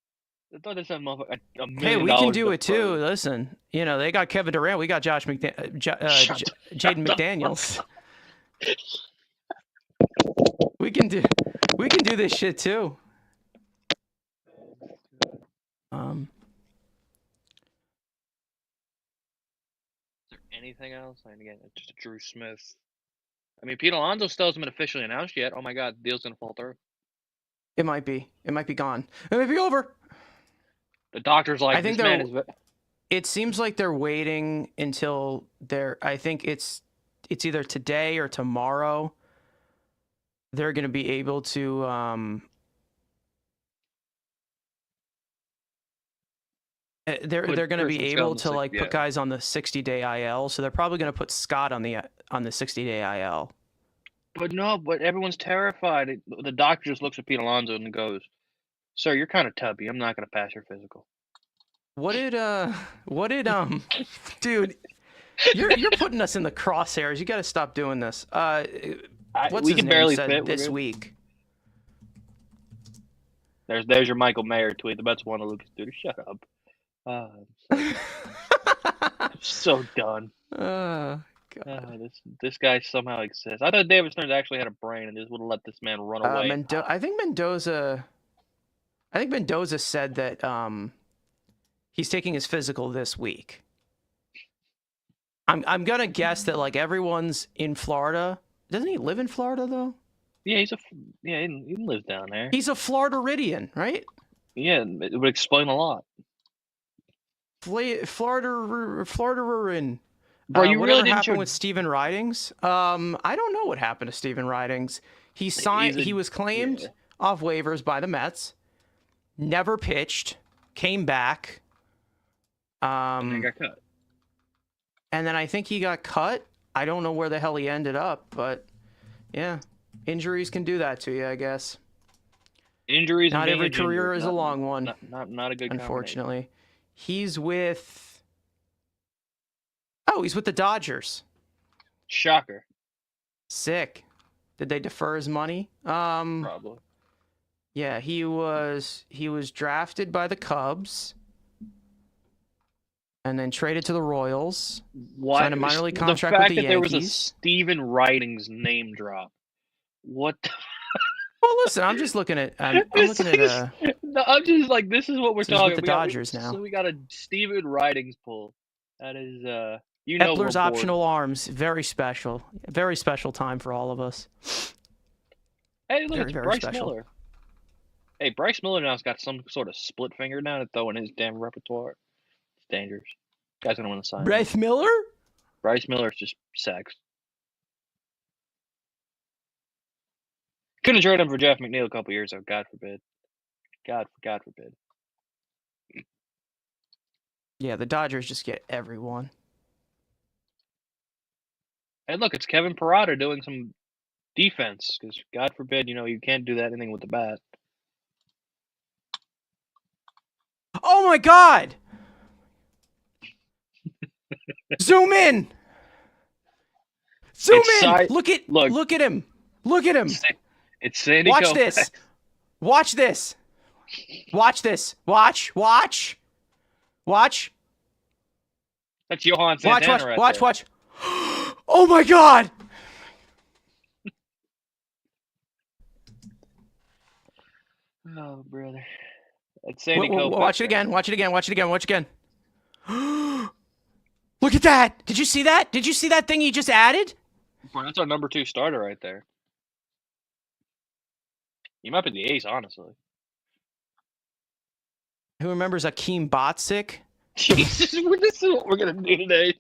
I thought that's a $1 million. Hey, we can do it too. Listen, you know, they got Kevin Durant, we got Jaden McDaniels. We can do this shit too. Anything else? And again, just Drew Smith. I mean, Pete Alonso still hasn't been officially announced yet. Oh my God, the deal's gonna fall through. It might be gone. It might be over. The doctor's like, it seems like they're waiting until I think it's either today or tomorrow. They're gonna be able to they're going to be able to like put guys on the 60-day IL, so they're probably going to put Scott on the 60-day IL. But everyone's terrified. The doctor just looks at Pete Alonso and goes, "Sir, you're kind of tubby. I'm not going to pass your physical." What did dude? You're putting us in the crosshairs. You got to stop doing this. What's his name said this week? There's your Michael Mayer tweet. The Mets won to Lucas Duda. Shut up. I'm so done. God. This guy somehow exists. I thought David Stearns actually had a brain and just would have let this man run away. I think Mendoza said that he's taking his physical this week. I'm gonna guess that like everyone's in Florida. Doesn't he live in Florida though? Yeah, he lives down there. He's a Floridaridian, right? Yeah, it would explain a lot. Florida ruin. Bro, you Whatever really didn't happened show. with Steven Ridings? I don't know what happened to Steven Ridings. He signed. He was claimed off waivers by the Mets. Never pitched. Came back. And he got cut. And then I think he got cut. I don't know where the hell he ended up, but yeah, injuries can do that to you, I guess. Injuries. Not and every being career injured. is a long one. Not a good. Unfortunately, he's with. Oh, he's with the Dodgers. Shocker. Sick. Did they defer his money? Probably. Yeah, he was drafted by the Cubs. And then traded to the Royals. Why? Signed a minor league contract the fact with the that there was a Yankees. Steven Ridings name drop. What? Well, listen, I'm just looking at. I'm looking at. No, I'm just like, this is what we're talking about. The Dodgers now. So we got a Steven Ridings pull. That is, Epler's optional arms, very special time for all of us. Hey, look, Very, it's very Bryce special. Miller. Hey, Bryce Miller now's got some sort of split finger now to throw in his damn repertoire. It's dangerous. Guy's gonna win the sign. Bryce Miller? Bryce Miller's just sex. Couldn't trade him for Jeff McNeil a couple years ago. God forbid. God forbid. Yeah, the Dodgers just get everyone. Hey, look, it's Kevin Parada doing some defense because God forbid, you can't do that anything with the bat. Oh my God! Zoom in. Zoom in. Look at him. Look at him. It's Sandy. Watch this. Watch this. Watch this. Watch. That's Johan Santana. Watch. Oh my God. Oh, brother. That's Sandy. Watch it again. Look at that. Did you see that? Did you see that thing he just added? Boy, that's our number 2 starter right there. He might be the ace, honestly. Who remembers Akeem Botsick? Jesus, this is what we're going to do today.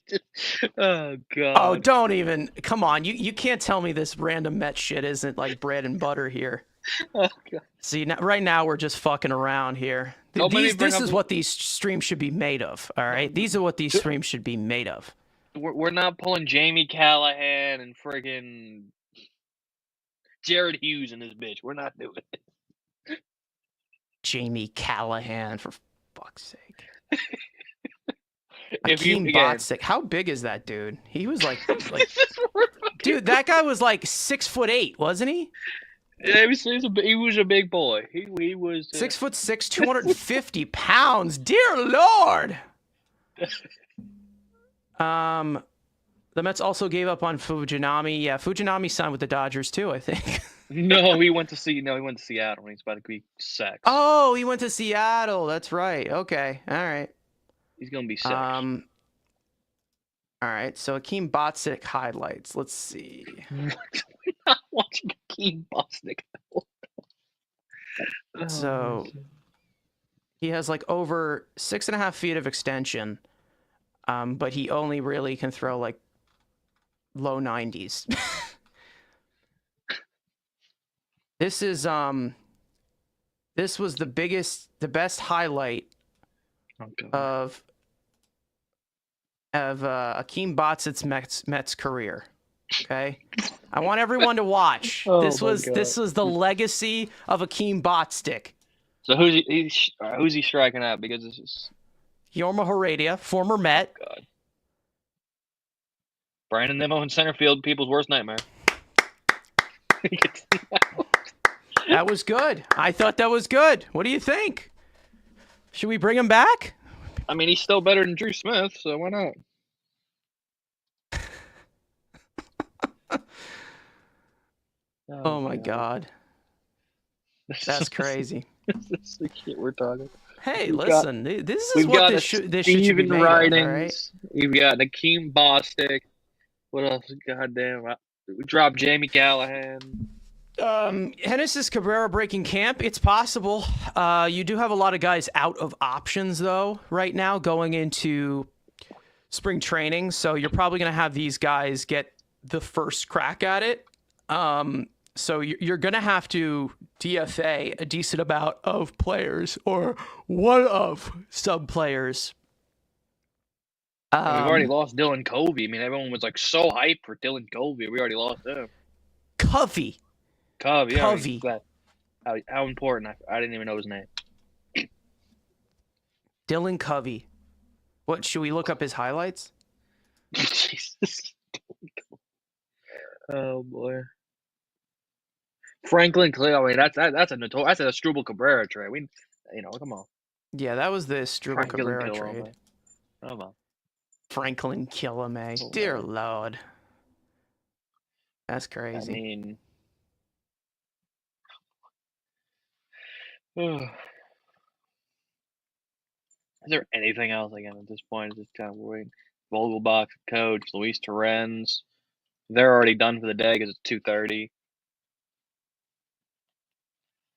Oh, God. Oh, don't even. Come on. You can't tell me this random Met shit isn't like bread and butter here. Oh, God. See, right now we're just fucking around here. This is what these streams should be made of, all right? These are what these streams should be made of. We're not pulling Jamie Callahan and friggin' Jared Hughes in this bitch. We're not doing it. Jamie Callahan, for fuck's sake. Akeem Botsick. How big is that dude? He was like dude, that guy was like 6'8", wasn't he? Yeah, he was a big boy. He was 6'6", 250 pounds. Dear Lord. The Mets also gave up on Fujinami. Yeah, Fujinami signed with the Dodgers too, I think. No, he went to Seattle. He's about to be sex. Oh, he went to Seattle. That's right. Okay. All right. He's gonna be sex. All right. So Akeem Botsick highlights. Let's see. We're not watching Akeem Botsick. So he has like over 6.5 feet of extension, but he only really can throw like low 90s. This was the best highlight of Akeem Botsick's Mets career. Okay, I want everyone to watch. This was the legacy of Akeem Botsick. So who's he striking at? Because this is Yorma Heredia, former Met. Oh, God. Brandon Nimmo in center field, people's worst nightmare. That was good. I thought that was good. What do you think? Should we bring him back? I mean, he's still better than Drew Smith, so why not? Oh my God. That's crazy. This is the shit we're talking. Hey, listen, this is what this should be made of, all right? We've got Akeem Bostick. What else? Goddamn. We dropped Jamie Callahan. Genesis Cabrera breaking camp. It's possible. You do have a lot of guys out of options, though, right now going into spring training. So you're probably going to have these guys get the first crack at it. So you're going to have to DFA a decent amount of players or one of some players. We've already lost Dylan Covey. I mean, everyone was like so hyped for Dylan Covey. We already lost him. Covey. Covey. How important. I didn't even know his name. Dylan Covey. What, should we look up his highlights? Jesus. Oh boy. Franklin Cleo. I mean, that's a Struble Cabrera trade. Come on. Yeah, that was the Struble Cabrera trade. Man. Come on. Franklin Killamay. Oh, dear Lord. That's crazy. I mean, is there anything else again at this point? It's just kind of weird. Vogelbach, coach, Luis Torrens. They're already done for the day because it's 2:30.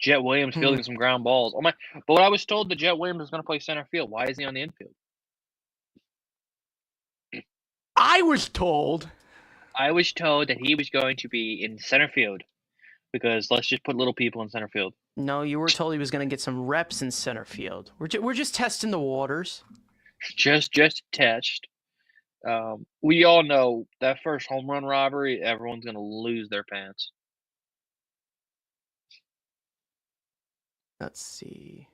Jet Williams fielding some ground balls. Oh my! But I was told that Jet Williams was going to play center field. Why isn't he on the infield? I was told that he was going to be in center field because let's just put little people in center field. No, you were told he was going to get some reps in center field. We're just testing the waters. Just test. We all know that first home run robbery, everyone's going to lose their pants. Let's see.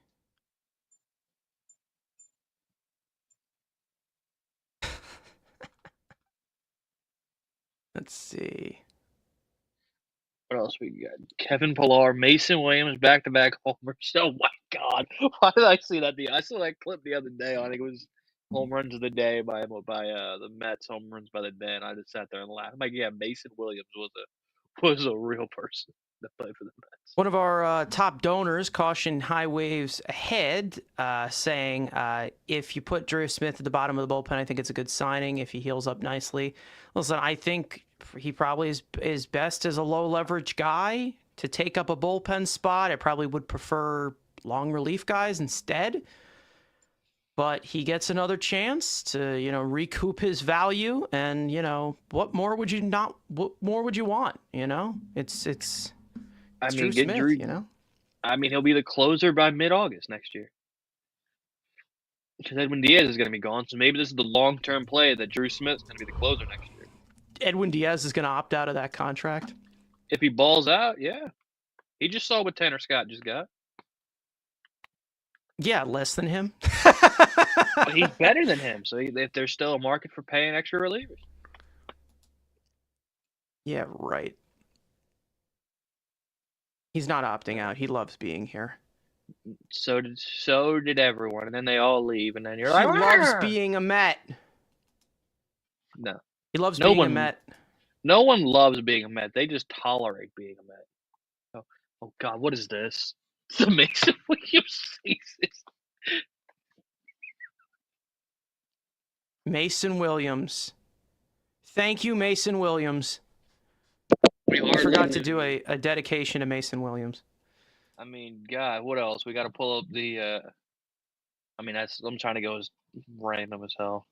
Let's see. What else we got? Kevin Pillar, Mason Williams, back-to-back homers. Oh my God! Why did I see that? I saw that clip the other day. I think it was home runs of the day by the Mets. Home runs by the day, and I just sat there and laughed. I'm like, yeah, Mason Williams was a real person that played for the Mets. One of our top donors cautioned high waves ahead, saying if you put Drew Smith at the bottom of the bullpen, I think it's a good signing if he heals up nicely. Listen, I think he probably is best as a low leverage guy to take up a bullpen spot. I probably would prefer long relief guys instead. But he gets another chance to, recoup his value, and what more would you want? It's Drew Smith, I mean, he'll be the closer by mid-August next year. Because Edwin Diaz is going to be gone, so maybe this is the long-term play that Drew Smith's going to be the closer next year. Edwin Diaz is going to opt out of that contract? If he balls out, yeah. He just saw what Tanner Scott just got. Yeah, less than him. But he's better than him, so if there's still a market for paying extra relievers. Yeah, right. He's not opting out. He loves being here. So did everyone, and then they all leave, and then you're like, he loves being a Met. No. He loves being a Met. No one loves being a Met. They just tolerate being a Met. Oh God, what is this? It's the Mason Williams season. Mason Williams. Thank you, Mason Williams. I forgot to do a dedication to Mason Williams. I mean, God, what else? We got to pull up the. I'm trying to go as random as hell.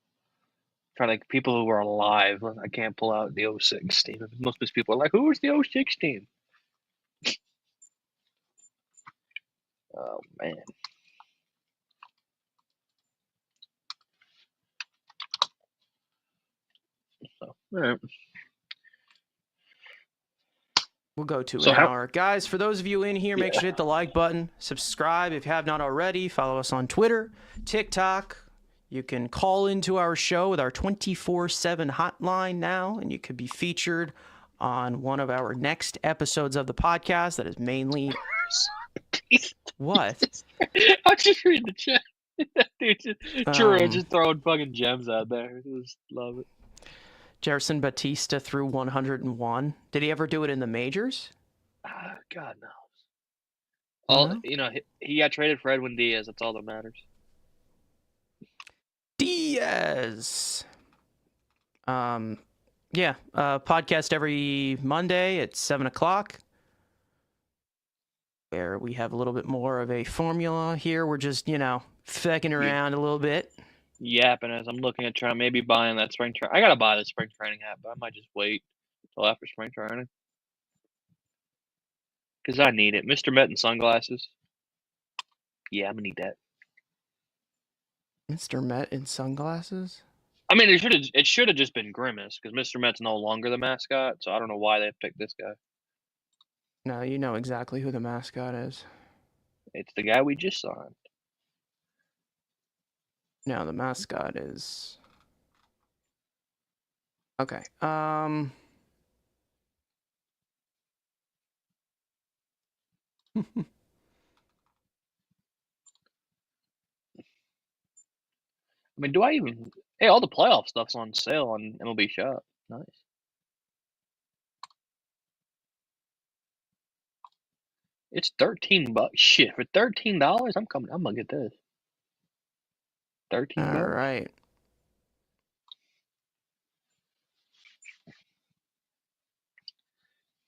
Trying to people who are alive. I can't pull out the 06 team. Most of these people are like, "Who was the 06 team?" Oh man. So, all right. We'll go to an hour. Guys, for those of you in here, make sure to hit the like button. Subscribe if you have not already. Follow us on Twitter, TikTok. You can call into our show with our 24/7 hotline now, and you could be featured on one of our next episodes of the podcast that is mainly... What? I'll just read the chat. Dude, Churro just throwing fucking gems out there. Just love it. Jerson Batista threw 101. Did he ever do it in the majors? God knows. He got traded for Edwin Diaz. That's all that matters. Diaz. Podcast every Monday at 7 o'clock. where we have a little bit more of a formula here. We're just, fecking around a little bit. Yapping as I'm looking at trying maybe buying that spring training. I gotta buy the spring training hat, but I might just wait till after spring training because I need it. Mr. Met and sunglasses. Yeah, I'm gonna need that. Mr. Met in sunglasses? I mean, it should have just been Grimace because Mr. Met's no longer the mascot, so I don't know why they picked this guy. No, you know exactly who the mascot is. It's the guy we just signed. No, the mascot is... Okay, I mean, do I even? Hey, all the playoff stuff's on sale on MLB Shop. Nice. It's $13. Shit, for $13, I'm coming. I'm gonna get this. $13. all right.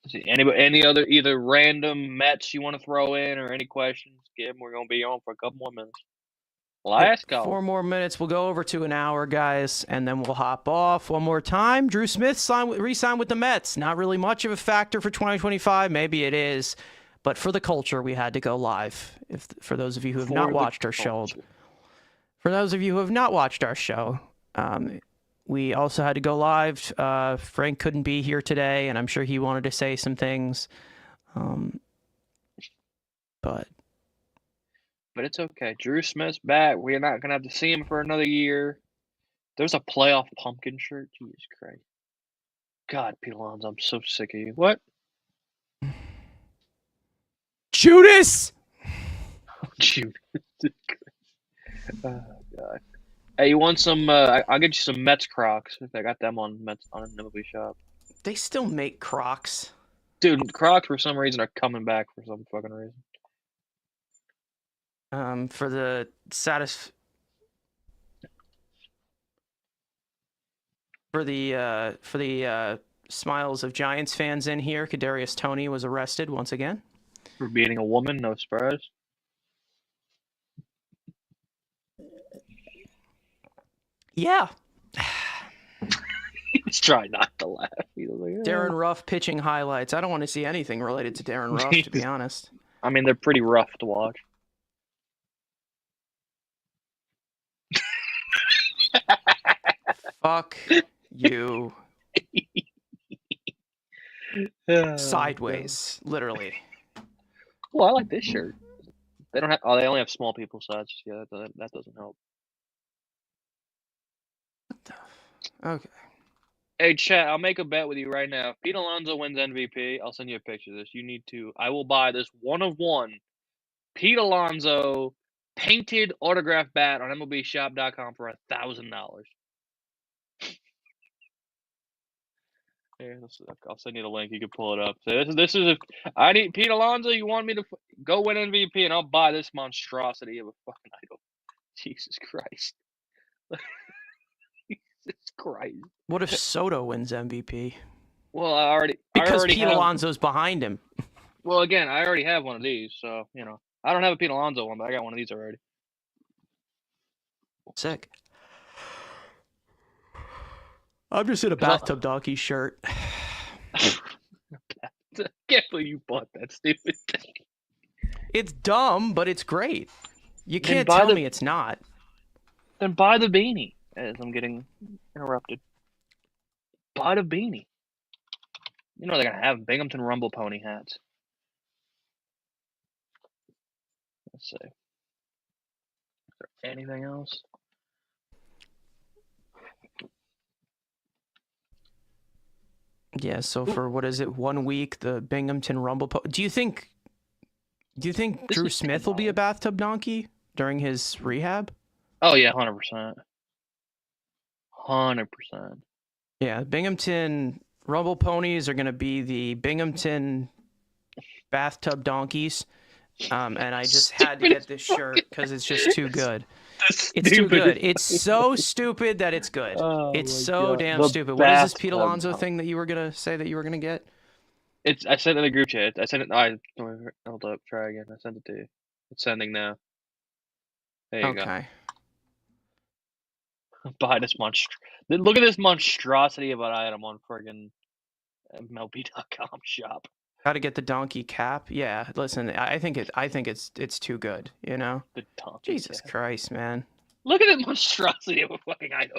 See, any other either random Mets you want to throw in or any questions? Give them. We're gonna be on for a couple more minutes. Last call. 4 more minutes. We'll go over to an hour, guys, and then we'll hop off one more time. Drew Smith re-signed with the Mets. Not really much of a factor for 2025. Maybe it is, but for the culture, we had to go live. For those of you who have not watched our show, we also had to go live. Frank couldn't be here today, and I'm sure he wanted to say some things, but it's okay. Drew Smith's back. We're not gonna have to see him for another year. There's a playoff pumpkin shirt. Jesus Christ. God, Pete Alonso, I'm so sick of you. What? Judas! Judas. Oh, God. Hey, you want some? I'll get you some Mets Crocs. I got them on MLB Shop. They still make Crocs. Dude, Crocs for some reason are coming back for some fucking reason. For the smiles of Giants fans in here, Kadarius Toney was arrested once again for beating a woman. No surprise. Yeah. He's trying not to laugh. He was like, Darren Ruff pitching highlights. I don't want to see anything related to Darren Ruff, to be honest. I mean, they're pretty rough to watch. Fuck you. Sideways, literally. Well, I like this shirt. They don't have. Oh, they only have small people sizes. Yeah, that doesn't help. Okay. Hey, chat. I'll make a bet with you right now. If Pete Alonso wins MVP, I'll send you a picture of this. You need to. I will buy this 1-of-1 Pete Alonso painted autograph bat on MLBShop.com for $1,000. Here, I'll send you the link. You can pull it up. So this is if I need Pete Alonso. You want me to go win MVP, and I'll buy this monstrosity of a fucking idol. Jesus Christ. Jesus Christ. What if Soto wins MVP? Well, I already Pete Alonso's behind him. Well, again, I already have one of these, so I don't have a Pete Alonso one, but I got one of these already. Sick. I'm just in a bathtub donkey shirt. I can't believe you bought that stupid thing. It's dumb, but it's great. You can't tell me it's not. Then buy the beanie, as I'm getting interrupted. Buy the beanie. You know they're going to have Binghamton Rumble Pony hats. Let's see. Is there anything else? Yeah, so for what is it, 1 week, the Binghamton Rumble do you think Drew Smith will be a bathtub donkey during his rehab? Oh yeah, 100%. 100%. Yeah, Binghamton Rumble Ponies are going to be the Binghamton bathtub donkeys. And I just had to get this shirt because it's just too good. It's too good. It's so stupid that it's good. It's so damn stupid. What is this Pete Alonso thing that you were going to say that you were going to get? I sent it in the group chat. I sent it. Hold up. Try again. I sent it to you. It's sending now. There you Okay. go. Buy this Look at this monstrosity of an item on friggin' MLB.com shop. How to get the donkey cap? Yeah. Listen, I think it's too good. You know. The donkey Jesus cap. Christ, man. Look at the monstrosity of a fucking item.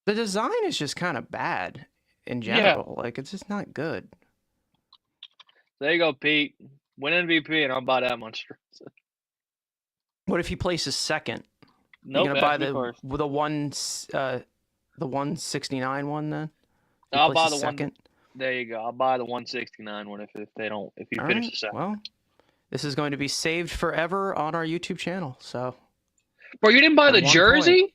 The design is just kind of bad in general. Like, it's just not good. There you go, Pete. Win MVP, and I'll buy that monstrosity. What if he places second? Nope, You're gonna buy first. the 169 one then? I'll buy the second. There you go. I'll buy the 169 one if you finish the second. Well, this is going to be saved forever on our YouTube channel. So, bro, you didn't buy the jersey? Point.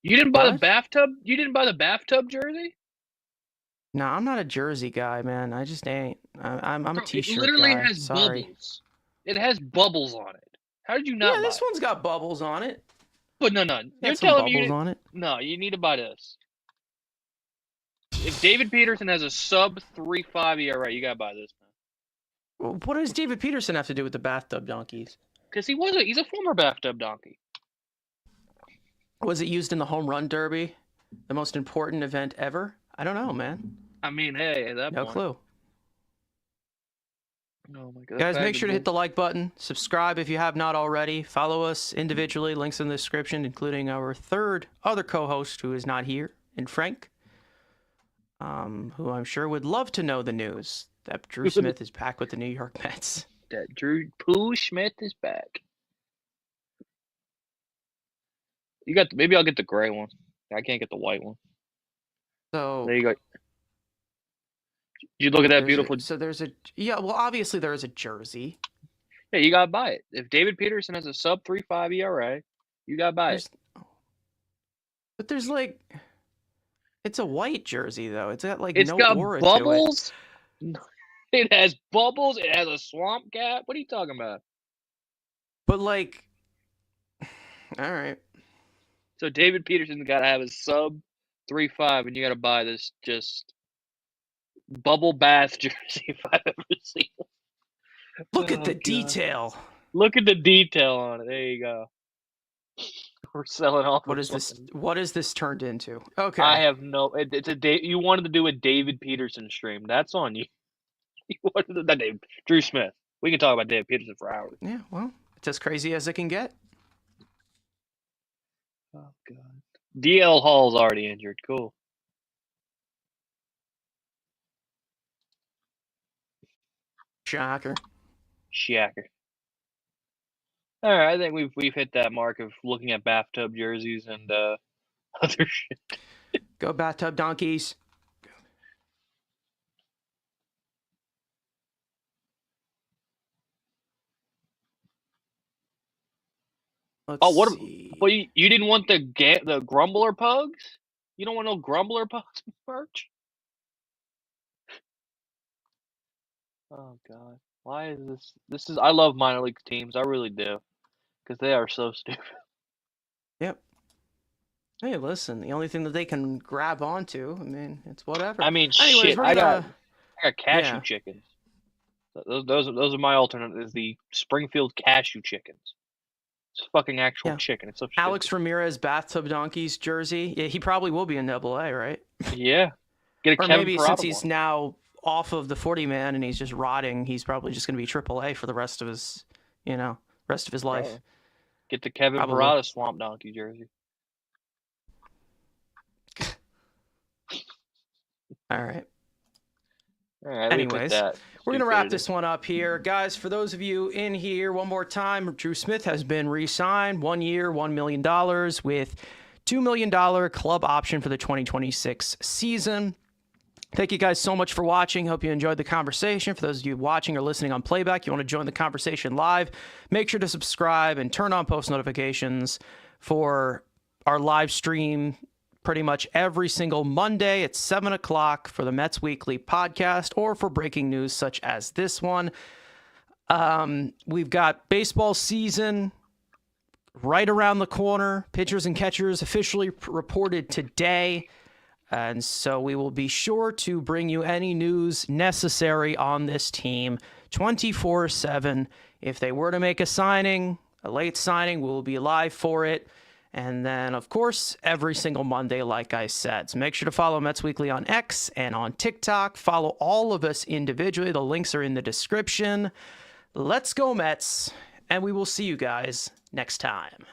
You didn't buy the bathtub? You didn't buy the bathtub jersey? No, I'm not a jersey guy, man. I just ain't. I'm a t-shirt guy. It literally has Sorry. bubbles. It has bubbles on it. How did you not buy this one's got bubbles on it. But no. You're telling me bubbles on it? No, you need to buy this. If David Peterson has a sub 3.5 ERA, you gotta buy this, man. Well, what does David Peterson have to do with the bathtub donkeys? Because he's a former bathtub donkey. Was it used in the home run derby? The most important event ever? I don't know, man. I mean, hey, at that point. No clue. Oh my God. Guys, make sure to hit the like button. Subscribe if you have not already. Follow us individually. Links in the description, including our other co-host who is not here, and Frank, who I'm sure would love to know the news that Drew Smith is back with the New York Mets. That Drew Pooh Smith is back. Maybe I'll get the gray one. I can't get the white one. So there you go. You look at that beautiful. Well, obviously there is a jersey. Yeah, you gotta buy it. If David Peterson has a sub 3.5 ERA, you gotta buy it. But there's it's a white jersey though. It's got it's no got aura bubbles. To it. It has bubbles. It has a swamp cap. What are you talking about? But all right. So David Peterson's got to have a sub 3.5, and you got to buy this just bubble bath jersey if I've ever seen it. Look at the detail. Look at the detail on it. There you go. We're selling off. What is this? What is this turned into? Okay. I have no. It's you wanted to do a David Peterson stream. That's on you. You wanted to, that David Drew Smith. We can talk about David Peterson for hours. Yeah. Well, it's as crazy as it can get. Oh God. DL Hall's already injured. Cool. Shocker. All right, I think we've hit that mark of looking at bathtub jerseys and other shit. Go bathtub donkeys. Let's see. Well, you didn't want the Grumbler pugs? You don't want no Grumbler pugs merch? Oh God, why is this? This is I love minor league teams. I really do, because they are so stupid. Yep. Hey, listen. The only thing that they can grab onto, I mean, it's whatever. I mean, anyways, shit. I got cashew chickens. Those are my alternate. Is the Springfield cashew chickens. It's fucking actual chicken. It's so stupid. Alex Ramirez bathtub donkeys jersey. Yeah, he probably will be in AA, right? Yeah. Get a or Kevin maybe Parada since he's now off of the 40-man and he's just rotting, he's probably just going to be AAA for the rest of his, life. Yeah. Get the Kevin Parada Swamp Donkey jersey. All right. Anyways, we're going to wrap this one up here. Guys, for those of you in here, one more time, Drew Smith has been re-signed 1 year, $1 million with $2 million club option for the 2026 season. Thank you guys so much for watching. Hope you enjoyed the conversation. For those of you watching or listening on playback, you want to join the conversation live, make sure to subscribe and turn on post notifications for our live stream pretty much every single Monday at 7 o'clock for the Mets Weekly podcast or for breaking news such as this one. We've got baseball season right around the corner. Pitchers and catchers officially reported today. And so we will be sure to bring you any news necessary on this team 24/7. If they were to make a signing, a late signing, we'll be live for it. And then, of course, every single Monday, like I said. So make sure to follow Mets Weekly on X and on TikTok. Follow all of us individually. The links are in the description. Let's go, Mets. And we will see you guys next time.